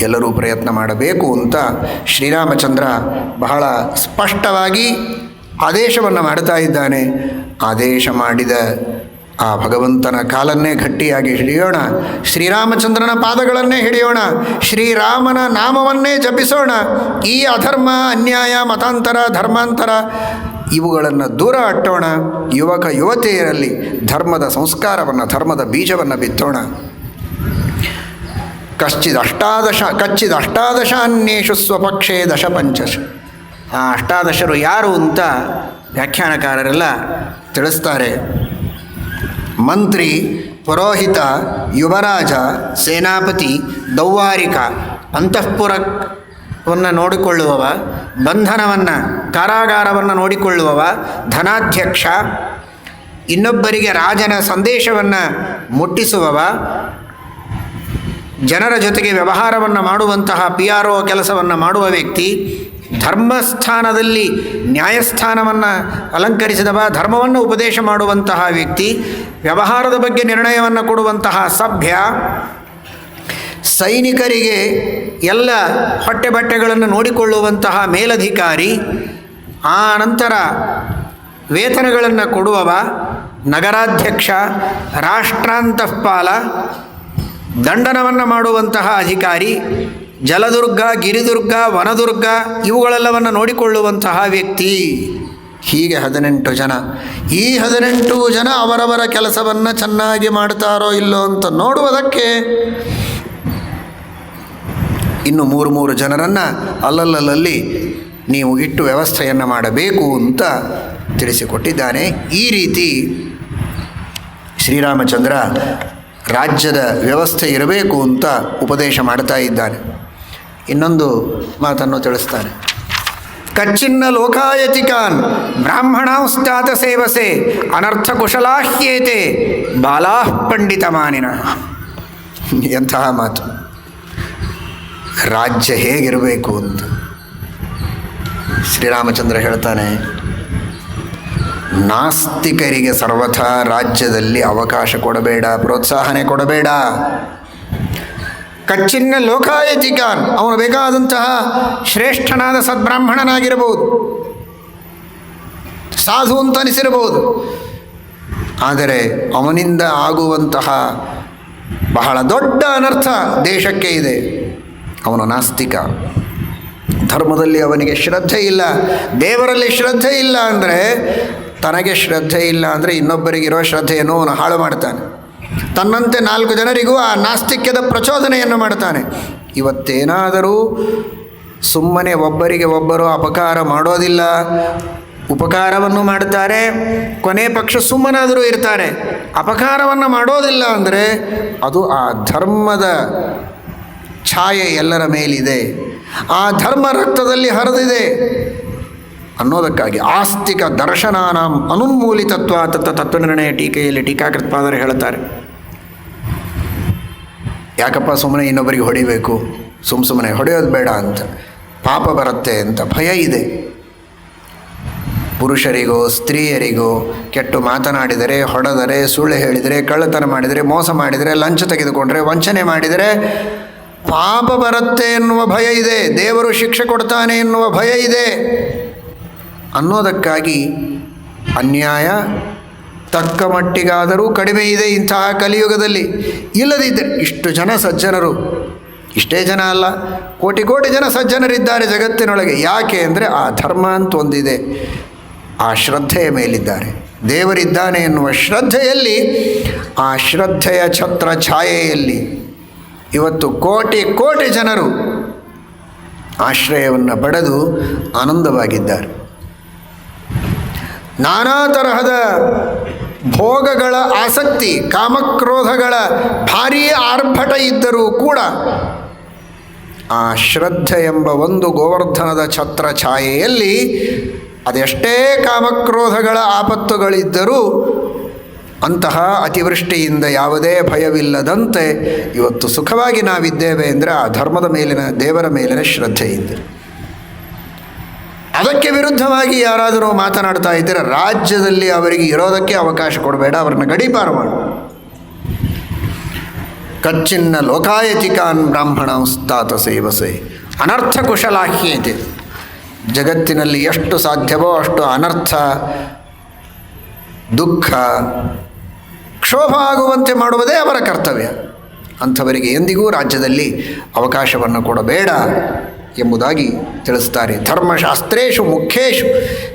ಎಲ್ಲರೂ ಪ್ರಯತ್ನ ಮಾಡಬೇಕು ಅಂತ ಶ್ರೀರಾಮಚಂದ್ರ ಬಹಳ ಸ್ಪಷ್ಟವಾಗಿ ಆದೇಶವನ್ನು ಮಾಡ್ತಾ ಇದ್ದಾನೆ. ಆದೇಶ ಮಾಡಿದ ಆ ಭಗವಂತನ ಕಾಲನ್ನೇ ಗಟ್ಟಿಯಾಗಿ ಹಿಡಿಯೋಣ. ಶ್ರೀರಾಮಚಂದ್ರನ ಪಾದಗಳನ್ನೇ ಹಿಡಿಯೋಣ. ಶ್ರೀರಾಮನ ನಾಮವನ್ನೇ ಜಪಿಸೋಣ. ಈ ಅಧರ್ಮ, ಅನ್ಯಾಯ, ಮತಾಂತರ, ಧರ್ಮಾಂತರ ಇವುಗಳನ್ನು ದೂರ ಅಟ್ಟೋಣ. ಯುವಕ ಯುವತಿಯರಲ್ಲಿ ಧರ್ಮದ ಸಂಸ್ಕಾರವನ್ನು, ಧರ್ಮದ ಬೀಜವನ್ನು ಬಿತ್ತೋಣ. ಕಚ್ಚಿದಷ್ಟಾದಶಾನ್ಯೇಷು ಸ್ವಪಕ್ಷೇ ದಶಪಂಚಶ. ಆ ಅಷ್ಟಾದಶರು ಯಾರು ಅಂತ ವ್ಯಾಖ್ಯಾನಕಾರರೆಲ್ಲ ತಿಳಿಸ್ತಾರೆ. ಮಂತ್ರಿ, ಪುರೋಹಿತ, ಯುವರಾಜ, ಸೇನಾಪತಿ, ದೌವಾರಿಕ, ಅಂತಃಪುರವನ್ನು ನೋಡಿಕೊಳ್ಳುವವ, ಬಂಧನವನ್ನು, ಕಾರಾಗಾರವನ್ನು ನೋಡಿಕೊಳ್ಳುವವ, ಧನಾಧ್ಯಕ್ಷ, ಇನ್ನೊಬ್ಬರಿಗೆ ರಾಜನ ಸಂದೇಶವನ್ನು ಮುಟ್ಟಿಸುವವ, ಜನರ ಜೊತೆಗೆ ವ್ಯವಹಾರವನ್ನು ಮಾಡುವಂತಹ PRO ಕೆಲಸವನ್ನು ಮಾಡುವ ವ್ಯಕ್ತಿ, ಧರ್ಮಸ್ಥಾನದಲ್ಲಿ ನ್ಯಾಯಸ್ಥಾನವನ್ನು ಅಲಂಕರಿಸಿದವ, ಧರ್ಮವನ್ನು ಉಪದೇಶ ಮಾಡುವಂತಹ ವ್ಯಕ್ತಿ, ವ್ಯವಹಾರದ ಬಗ್ಗೆ ನಿರ್ಣಯವನ್ನು ಕೊಡುವಂತಹ ಸಭ್ಯ, ಸೈನಿಕರಿಗೆ ಎಲ್ಲ ಹೊಟ್ಟೆ ಬಟ್ಟೆಗಳನ್ನು ನೋಡಿಕೊಳ್ಳುವಂತಹ ಮೇಲಧಿಕಾರಿ, ಆ ನಂತರ ವೇತನಗಳನ್ನು ಕೊಡುವವ, ನಗರಾಧ್ಯಕ್ಷ, ರಾಷ್ಟ್ರಾಂತಃಪಾಲ, ದಂಡನವನ್ನು ಮಾಡುವಂತಹ ಅಧಿಕಾರಿ, ಜಲದುರ್ಗ, ಗಿರಿದುರ್ಗ, ವನದುರ್ಗ ಇವುಗಳೆಲ್ಲವನ್ನು ನೋಡಿಕೊಳ್ಳುವಂತಹ ವ್ಯಕ್ತಿ. ಹೀಗೆ 18 ಜನ. ಈ 18 ಜನ ಅವರವರ ಕೆಲಸವನ್ನು ಚೆನ್ನಾಗಿ ಮಾಡ್ತಾರೋ ಇಲ್ಲೋ ಅಂತ ನೋಡುವುದಕ್ಕೆ ಇನ್ನು 3 ಜನರನ್ನು ಅಲ್ಲಲ್ಲಲ್ಲಿ ನೀವು ಇಟ್ಟು ವ್ಯವಸ್ಥೆಯನ್ನು ಮಾಡಬೇಕು ಅಂತ ತಿಳಿಸಿಕೊಟ್ಟಿದ್ದಾನೆ. ಈ ರೀತಿ ಶ್ರೀರಾಮಚಂದ್ರ ರಾಜ್ಯದ ವ್ಯವಸ್ಥೆ ಇರಬೇಕು ಅಂತ ಉಪದೇಶ ಮಾಡ್ತಾ ಇದ್ದಾನೆ. ಇನ್ನೊಂದು ಮಾತನ್ನು ತಿಳಿಸ್ತಾನೆ. ಕಚ್ಚಿನ್ನ ಲೋಕಾಯತಿಕಾನ್ ಬ್ರಾಹ್ಮಣಾಂಸ್ತಾತ ಸೇವಸೆ ಅನರ್ಥ ಕುಶಲಾಹ್ಯೇತೆ ಬಾಲಾಃ ಪಂಡಿತಮಾನಿನ. ಎಂತಹ ಮಾತು! ರಾಜ್ಯ ಹೇಗಿರಬೇಕು ಅಂತ ಶ್ರೀರಾಮಚಂದ್ರ ಹೇಳ್ತಾನೆ. ನಾಸ್ತಿಕರಿಗೆ ಸರ್ವಥಾ ರಾಜ್ಯದಲ್ಲಿ ಅವಕಾಶ ಕೊಡಬೇಡ, ಪ್ರೋತ್ಸಾಹನೆ ಕೊಡಬೇಡ. ಕಚ್ಚಿನ್ನ ಲೋಕಾಯತಿಕಾನ್, ಅವನು ಬೇಕಾದಂತಹ ಶ್ರೇಷ್ಠನಾದ ಸದ್ಬ್ರಾಹ್ಮಣನಾಗಿರಬಹುದು, ಸಾಧು ಅಂತ ಅನಿಸಿರಬಹುದು, ಆದರೆ ಅವನಿಂದ ಆಗುವಂತಹ ಬಹಳ ದೊಡ್ಡ ಅನರ್ಥ ದೇಶಕ್ಕೆ ಇದೆ. ಅವನು ನಾಸ್ತಿಕ. ಧರ್ಮದಲ್ಲಿ ಅವನಿಗೆ ಶ್ರದ್ಧೆ ಇಲ್ಲ, ದೇವರಲ್ಲಿ ಶ್ರದ್ಧೆ ಇಲ್ಲ ಅಂದರೆ, ತನಗೆ ಶ್ರದ್ಧೆ ಇಲ್ಲ ಅಂದರೆ ಇನ್ನೊಬ್ಬರಿಗಿರೋ ಶ್ರದ್ಧೆಯನ್ನು ಅವನು ಹಾಳು ಮಾಡ್ತಾನೆ. ತನ್ನಂತೆ 4 ಜನರಿಗೂ ಆ ನಾಸ್ತಿಕ್ಯದ ಪ್ರಚೋದನೆಯನ್ನು ಮಾಡ್ತಾನೆ. ಇವತ್ತೇನಾದರೂ ಸುಮ್ಮನೆ ಒಬ್ಬರಿಗೆ ಒಬ್ಬರು ಅಪಕಾರ ಮಾಡೋದಿಲ್ಲ, ಉಪಕಾರವನ್ನು ಮಾಡ್ತಾರೆ, ಕೊನೆ ಪಕ್ಷ ಸುಮ್ಮನಾದರೂ ಇರ್ತಾರೆ. ಅಪಕಾರವನ್ನು ಮಾಡೋದಿಲ್ಲ ಅಂದರೆ ಅದು ಆ ಧರ್ಮದ ಛಾಯೆ ಎಲ್ಲರ ಮೇಲಿದೆ, ಆ ಧರ್ಮ ರಕ್ತದಲ್ಲಿ ಹರಿದಿದೆ ಅನ್ನೋದಕ್ಕಾಗಿ. ಆಸ್ತಿಕ ದರ್ಶನಾನಾಂ ಅನುನ್ಮೂಲಿತತ್ವ ತತ್ವನಿರ್ಣಯ ಟೀಕೆಯಲ್ಲಿ ಟೀಕಾಕೃತ್ಪಾದರು ಹೇಳುತ್ತಾರೆ. ಯಾಕಪ್ಪ ಸುಮ್ಮನೆ ಇನ್ನೊಬ್ಬರಿಗೆ ಹೊಡಿಬೇಕು, ಸುಮ್ಮನೆ ಹೊಡೆಯೋದು ಬೇಡ ಅಂತ, ಪಾಪ ಬರುತ್ತೆ ಅಂತ ಭಯ ಇದೆ. ಪುರುಷರಿಗೋ ಸ್ತ್ರೀಯರಿಗೋ ಕೆಟ್ಟು ಮಾತನಾಡಿದರೆ, ಹೊಡೆದರೆ, ಸುಳ್ಳು ಹೇಳಿದರೆ, ಕಳ್ಳತನ ಮಾಡಿದರೆ, ಮೋಸ ಮಾಡಿದರೆ, ಲಂಚ ತೆಗೆದುಕೊಂಡ್ರೆ, ವಂಚನೆ ಮಾಡಿದರೆ ಪಾಪ ಬರುತ್ತೆ ಎನ್ನುವ ಭಯ ಇದೆ, ದೇವರು ಶಿಕ್ಷೆ ಕೊಡ್ತಾನೆ ಎನ್ನುವ ಭಯ ಇದೆ ಅನ್ನೋದಕ್ಕಾಗಿ ಅನ್ಯಾಯ ತಕ್ಕ ಮಟ್ಟಿಗಾದರೂ ಕಡಿಮೆ ಇದೆ ಇಂತಹ ಕಲಿಯುಗದಲ್ಲಿ. ಇಲ್ಲದಿದ್ದರೆ ಇಷ್ಟು ಜನ ಸಜ್ಜನರು, ಇಷ್ಟೇ ಜನ ಅಲ್ಲ, ಕೋಟಿ ಕೋಟಿ ಜನ ಸಜ್ಜನರಿದ್ದಾರೆ ಜಗತ್ತಿನೊಳಗೆ. ಯಾಕೆ ಅಂದರೆ ಆ ಧರ್ಮ ಅಂತ ಒಂದಿದೆ, ಆ ಶ್ರದ್ಧೆಯ ಮೇಲಿದ್ದಾರೆ, ದೇವರಿದ್ದಾನೆ ಎನ್ನುವ ಶ್ರದ್ಧೆಯಲ್ಲಿ, ಆ ಶ್ರದ್ಧೆಯ ಛತ್ರ ಛಾಯೆಯಲ್ಲಿ ಇವತ್ತು ಕೋಟಿ ಕೋಟಿ ಜನರು ಆಶ್ರಯವನ್ನು ಪಡೆದು ಆನಂದವಾಗಿದ್ದಾರೆ. ನಾನಾ ತರಹದ ಭೋಗಗಳ ಆಸಕ್ತಿ, ಕಾಮಕ್ರೋಧಗಳ ಭಾರೀ ಆರ್ಭಟ ಇದ್ದರೂ ಕೂಡ ಆ ಶ್ರದ್ಧೆ ಎಂಬ ಒಂದು ಗೋವರ್ಧನದ ಛತ್ರ ಛಾಯೆಯಲ್ಲಿ ಅದೆಷ್ಟೇ ಕಾಮಕ್ರೋಧಗಳ ಆಪತ್ತುಗಳಿದ್ದರೂ ಅಂತಹ ಅತಿವೃಷ್ಟಿಯಿಂದ ಯಾವುದೇ ಭಯವಿಲ್ಲದಂತೆ ಇವತ್ತು ಸುಖವಾಗಿ ನಾವಿದ್ದೇವೆ ಅಂದರೆ ಆ ಧರ್ಮದ ಮೇಲಿನ, ದೇವರ ಮೇಲಿನ ಶ್ರದ್ಧೆಯಿಂದ. ಅದಕ್ಕೆ ವಿರುದ್ಧವಾಗಿ ಯಾರಾದರೂ ಮಾತನಾಡ್ತಾ ಇದ್ದರೆ ರಾಜ್ಯದಲ್ಲಿ ಅವರಿಗೆ ಇರೋದಕ್ಕೆ ಅವಕಾಶ ಕೊಡಬೇಡ, ಅವರನ್ನು ಗಡೀಪಾರು ಮಾಡು. ಕಚ್ಚಿನ್ನ ಲೋಕಾಯತಿಕಾನ್ ಬ್ರಾಹ್ಮಣಾಂಸ್ತಾತ ಸೇವಸೆ ಅನರ್ಥ ಕುಶಲಾಹ್ಯತೆ. ಜಗತ್ತಿನಲ್ಲಿ ಎಷ್ಟು ಸಾಧ್ಯವೋ ಅಷ್ಟು ಅನರ್ಥ, ದುಃಖ, ಕ್ಷೋಭ ಆಗುವಂತೆ ಮಾಡುವುದೇ ಅವರ ಕರ್ತವ್ಯ. ಅಂಥವರಿಗೆ ಎಂದಿಗೂ ರಾಜ್ಯದಲ್ಲಿ ಅವಕಾಶವನ್ನು ಕೊಡಬೇಡ ಎಂಬುದಾಗಿ ತಿಳಿಸ್ತಾರೆ. ಧರ್ಮಶಾಸ್ತ್ರೇಷು ಮುಖ್ಯೇಷು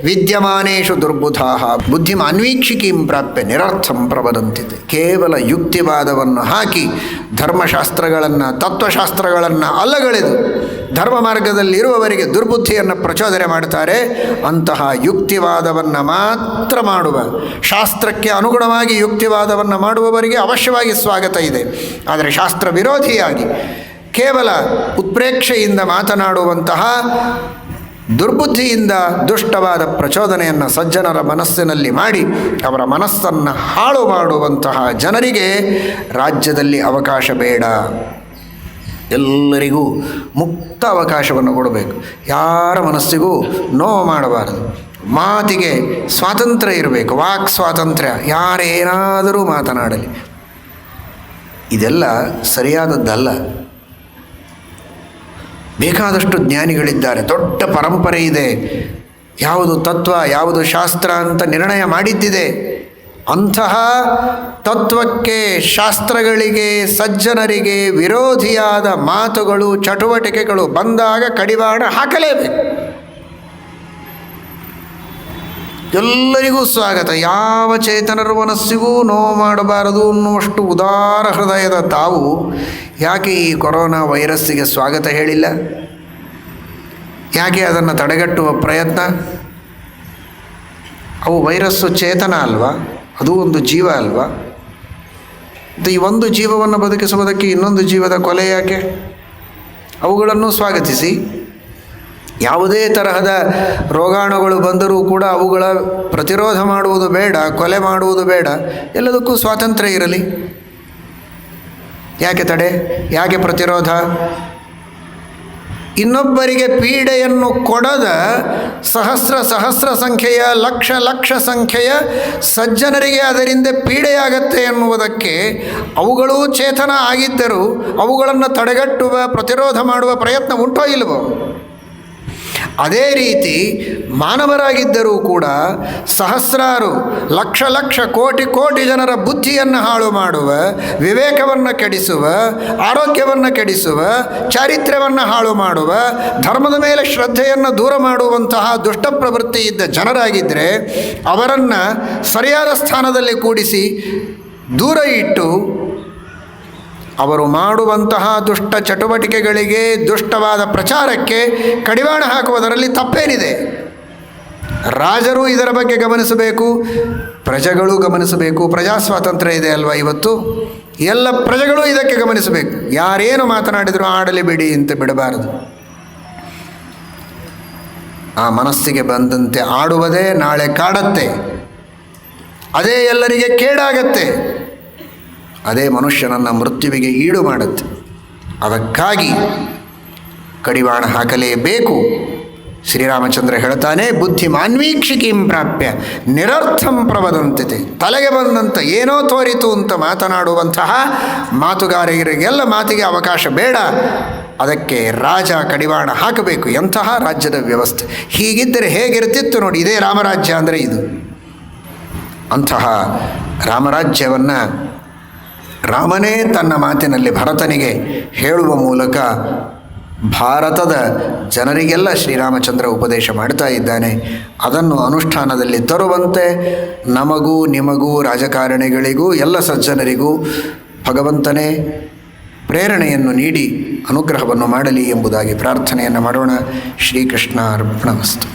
ವಿದ್ಯಮಾನೇಷು ದುರ್ಬುಧಾಃ ಬುದ್ಧಿಮಾನ್ವೀಕ್ಷಿಕೀಂ ಪ್ರಾಪ್ಯ ನಿರರ್ಥಂ ಪ್ರವದಂತಿದೆ. ಕೇವಲ ಯುಕ್ತಿವಾದವನ್ನು ಹಾಕಿ ಧರ್ಮಶಾಸ್ತ್ರಗಳನ್ನು, ತತ್ವಶಾಸ್ತ್ರಗಳನ್ನು ಅಲ್ಲಗಳೆದು ಧರ್ಮ ಮಾರ್ಗದಲ್ಲಿರುವವರಿಗೆ ದುರ್ಬುದ್ಧಿಯನ್ನು ಪ್ರಚೋದನೆ ಮಾಡ್ತಾರೆ. ಅಂತಹ ಯುಕ್ತಿವಾದವನ್ನು ಮಾತ್ರ ಮಾಡುವ, ಶಾಸ್ತ್ರಕ್ಕೆ ಅನುಗುಣವಾಗಿ ಯುಕ್ತಿವಾದವನ್ನು ಮಾಡುವವರಿಗೆ ಅವಶ್ಯವಾಗಿ ಸ್ವಾಗತ ಇದೆ. ಆದರೆ ಶಾಸ್ತ್ರ ವಿರೋಧಿಯಾಗಿ ಕೇವಲ ಉತ್ಪ್ರೇಕ್ಷೆಯಿಂದ ಮಾತನಾಡುವಂತಹ ದುರ್ಬುದ್ಧಿಯಿಂದ ದುಷ್ಟವಾದ ಪ್ರಚೋದನೆಯನ್ನು ಸಜ್ಜನರ ಮನಸ್ಸಿನಲ್ಲಿ ಮಾಡಿ ಅವರ ಮನಸ್ಸನ್ನು ಹಾಳು ಮಾಡುವಂತಹ ಜನರಿಗೆ ರಾಜ್ಯದಲ್ಲಿ ಅವಕಾಶ ಬೇಡ. ಎಲ್ಲರಿಗೂ ಮುಕ್ತ ಅವಕಾಶವನ್ನು ಕೊಡಬೇಕು. ಯಾರ ಮನಸ್ಸಿಗೂ ನೋವು ಮಾಡಬಾರದು. ಮಾತಿಗೆ ಸ್ವಾತಂತ್ರ್ಯ ಇರಬೇಕು, ವಾಕ್ ಸ್ವಾತಂತ್ರ್ಯ. ಯಾರೇನಾದರೂ ಮಾತನಾಡಲಿ, ಇದೆಲ್ಲ ಸರಿಯಾದದ್ದಲ್ಲ. ಬೇಕಾದಷ್ಟು ಜ್ಞಾನಿಗಳಿದ್ದಾರೆ, ದೊಡ್ಡ ಪರಂಪರೆ ಇದೆ, ಯಾವುದು ತತ್ವ ಯಾವುದು ಶಾಸ್ತ್ರ ಅಂತ ನಿರ್ಣಯ ಮಾಡಿದ್ದಿದೆ. ಅಂತಹ ತತ್ವಕ್ಕೆ, ಶಾಸ್ತ್ರಗಳಿಗೆ, ಸಜ್ಜನರಿಗೆ ವಿರೋಧಿಯಾದ ಮಾತುಗಳು, ಚಟುವಟಿಕೆಗಳು ಬಂದಾಗ ಕಡಿವಾಣ ಹಾಕಲೇಬೇಕು. ಎಲ್ಲರಿಗೂ ಸ್ವಾಗತ. ಯಾವ ಚೇತನರ ಮನಸ್ಸಿಗೂ ನೋವು ಮಾಡಬಾರದು ಅನ್ನುವಷ್ಟು ಉದಾರ ಹೃದಯದ ತಾವು ಯಾಕೆ ಈ ಕೊರೋನಾ ವೈರಸ್ಸಿಗೆ ಸ್ವಾಗತ ಹೇಳಿಲ್ಲ? ಯಾಕೆ ಅದನ್ನು ತಡೆಗಟ್ಟುವ ಪ್ರಯತ್ನ? ಅವು ವೈರಸ್ಸು ಚೇತನ ಅಲ್ವಾ? ಅದು ಒಂದು ಜೀವ ಅಲ್ವಾ? ಈ ಒಂದು ಜೀವವನ್ನು ಬದುಕಿಸುವುದಕ್ಕೆ ಇನ್ನೊಂದು ಜೀವದ ಕೊಲೆ ಯಾಕೆ? ಅವುಗಳನ್ನು ಸ್ವಾಗತಿಸಿ. ಯಾವುದೇ ತರಹದ ರೋಗಾಣುಗಳು ಬಂದರೂ ಕೂಡ ಅವುಗಳ ಪ್ರತಿರೋಧ ಮಾಡುವುದು ಬೇಡ, ಕೊಲೆ ಮಾಡುವುದು ಬೇಡ. ಎಲ್ಲದಕ್ಕೂ ಸ್ವಾತಂತ್ರ್ಯ ಇರಲಿ. ಯಾಕೆ ತಡೆ? ಯಾಕೆ ಪ್ರತಿರೋಧ? ಇನ್ನೊಬ್ಬರಿಗೆ ಪೀಡೆಯನ್ನು ಕೊಡದ ಸಹಸ್ರ ಸಂಖ್ಯೆಯ ಲಕ್ಷ ಸಂಖ್ಯೆಯ ಸಜ್ಜನರಿಗೆ ಅದರಿಂದ ಪೀಡೆಯಾಗತ್ತೆ ಎನ್ನುವುದಕ್ಕೆ ಅವುಗಳೂ ಚೇತನ ಆಗಿದ್ದರೂ ಅವುಗಳನ್ನು ತಡೆಗಟ್ಟುವ, ಪ್ರತಿರೋಧ ಮಾಡುವ ಪ್ರಯತ್ನ ಉಂಟೋ ಇಲ್ಲವೋ? ಅದೇ ರೀತಿ ಮಾನವರಾಗಿದ್ದರೂ ಕೂಡ ಸಹಸ್ರಾರು ಲಕ್ಷ ಕೋಟಿ ಜನರ ಬುದ್ಧಿಯನ್ನು ಹಾಳು ಮಾಡುವ, ವಿವೇಕವನ್ನು ಕೆಡಿಸುವ, ಆರೋಗ್ಯವನ್ನು ಕೆಡಿಸುವ, ಚಾರಿತ್ರ್ಯವನ್ನು ಹಾಳು ಮಾಡುವ, ಧರ್ಮದ ಮೇಲೆ ಶ್ರದ್ಧೆಯನ್ನು ದೂರ ಮಾಡುವಂತಹ ದುಷ್ಟ ಪ್ರವೃತ್ತಿ ಇದ್ದ ಜನರಾಗಿದ್ದರೆ ಅವರನ್ನು ಸರಿಯಾದ ಸ್ಥಾನದಲ್ಲಿ ಕೂಡಿಸಿ ದೂರ ಇಟ್ಟು ಅವರು ಮಾಡುವಂತಹ ದುಷ್ಟ ಚಟುವಟಿಕೆಗಳಿಗೆ, ದುಷ್ಟವಾದ ಪ್ರಚಾರಕ್ಕೆ ಕಡಿವಾಣ ಹಾಕುವುದರಲ್ಲಿ ತಪ್ಪೇನಿದೆ? ರಾಜರು ಇದರ ಬಗ್ಗೆ ಗಮನಿಸಬೇಕು, ಪ್ರಜೆಗಳು ಗಮನಿಸಬೇಕು. ಪ್ರಜಾಸ್ವಾತಂತ್ರ್ಯ ಇದೆ ಅಲ್ವಾ ಇವತ್ತು? ಎಲ್ಲ ಪ್ರಜೆಗಳು ಇದಕ್ಕೆ ಗಮನಿಸಬೇಕು. ಯಾರೇನು ಮಾತನಾಡಿದರೂ ಆಡಲಿ ಬಿಡಿ ಅಂತ ಬಿಡಬಾರದು. ಆ ಮನಸ್ಸಿಗೆ ಬಂದಂತೆ ಆಡುವುದೇ ನಾಳೆ ಕಾಡತ್ತೆ, ಅದೇ ಎಲ್ಲರಿಗೆ ಕೇಡಾಗತ್ತೆ, ಅದೇ ಮನುಷ್ಯನನ್ನು ಮೃತ್ಯುವಿಗೆ ಈಡು ಮಾಡುತ್ತೆ. ಅದಕ್ಕಾಗಿ ಕಡಿವಾಣ ಹಾಕಲೇಬೇಕು. ಶ್ರೀರಾಮಚಂದ್ರ ಹೇಳ್ತಾನೆ, ಬುದ್ಧಿ ಮಾನ್ವೀಕ್ಷಿಕೀಂ ಪ್ರಾಪ್ಯ ನಿರರ್ಥಂ ಪ್ರವದಂತಿತೆ. ತಲೆಗೆ ಬಂದಂಥ ಏನೋ ತೋರಿತು ಅಂತ ಮಾತನಾಡುವಂತಹ ಮಾತುಗಾರರಿಗೆಲ್ಲ ಮಾತಿಗೆ ಅವಕಾಶ ಬೇಡ. ಅದಕ್ಕೆ ರಾಜ ಕಡಿವಾಣ ಹಾಕಬೇಕು. ಎಂತಹ ರಾಜ್ಯದ ವ್ಯವಸ್ಥೆ! ಹೀಗಿದ್ದರೆ ಹೇಗಿರ್ತಿತ್ತು ನೋಡಿ. ಇದೇ ರಾಮರಾಜ್ಯ ಅಂದರೆ ಇದು. ಅಂತಹ ರಾಮರಾಜ್ಯವನ್ನು ರಾಮನೇ ತನ್ನ ಮಾತಿನಲ್ಲಿ ಭರತನಿಗೆ ಹೇಳುವ ಮೂಲಕ ಭಾರತದ ಜನರಿಗೆಲ್ಲ ಶ್ರೀರಾಮಚಂದ್ರ ಉಪದೇಶ ಮಾಡ್ತಾ ಇದ್ದಾನೆ. ಅದನ್ನು ಅನುಷ್ಠಾನದಲ್ಲಿ ತರುವಂತೆ ನಮಗೂ, ನಿಮಗೂ, ರಾಜಕಾರಣಿಗಳಿಗೂ, ಎಲ್ಲ ಸಜ್ಜನರಿಗೂ ಭಗವಂತನೇ ಪ್ರೇರಣೆಯನ್ನು ನೀಡಿ ಅನುಗ್ರಹವನ್ನು ಮಾಡಲಿ ಎಂಬುದಾಗಿ ಪ್ರಾರ್ಥನೆಯನ್ನು ಮಾಡೋಣ. ಶ್ರೀಕೃಷ್ಣ ಅರ್ಪಣಮಸ್ತು.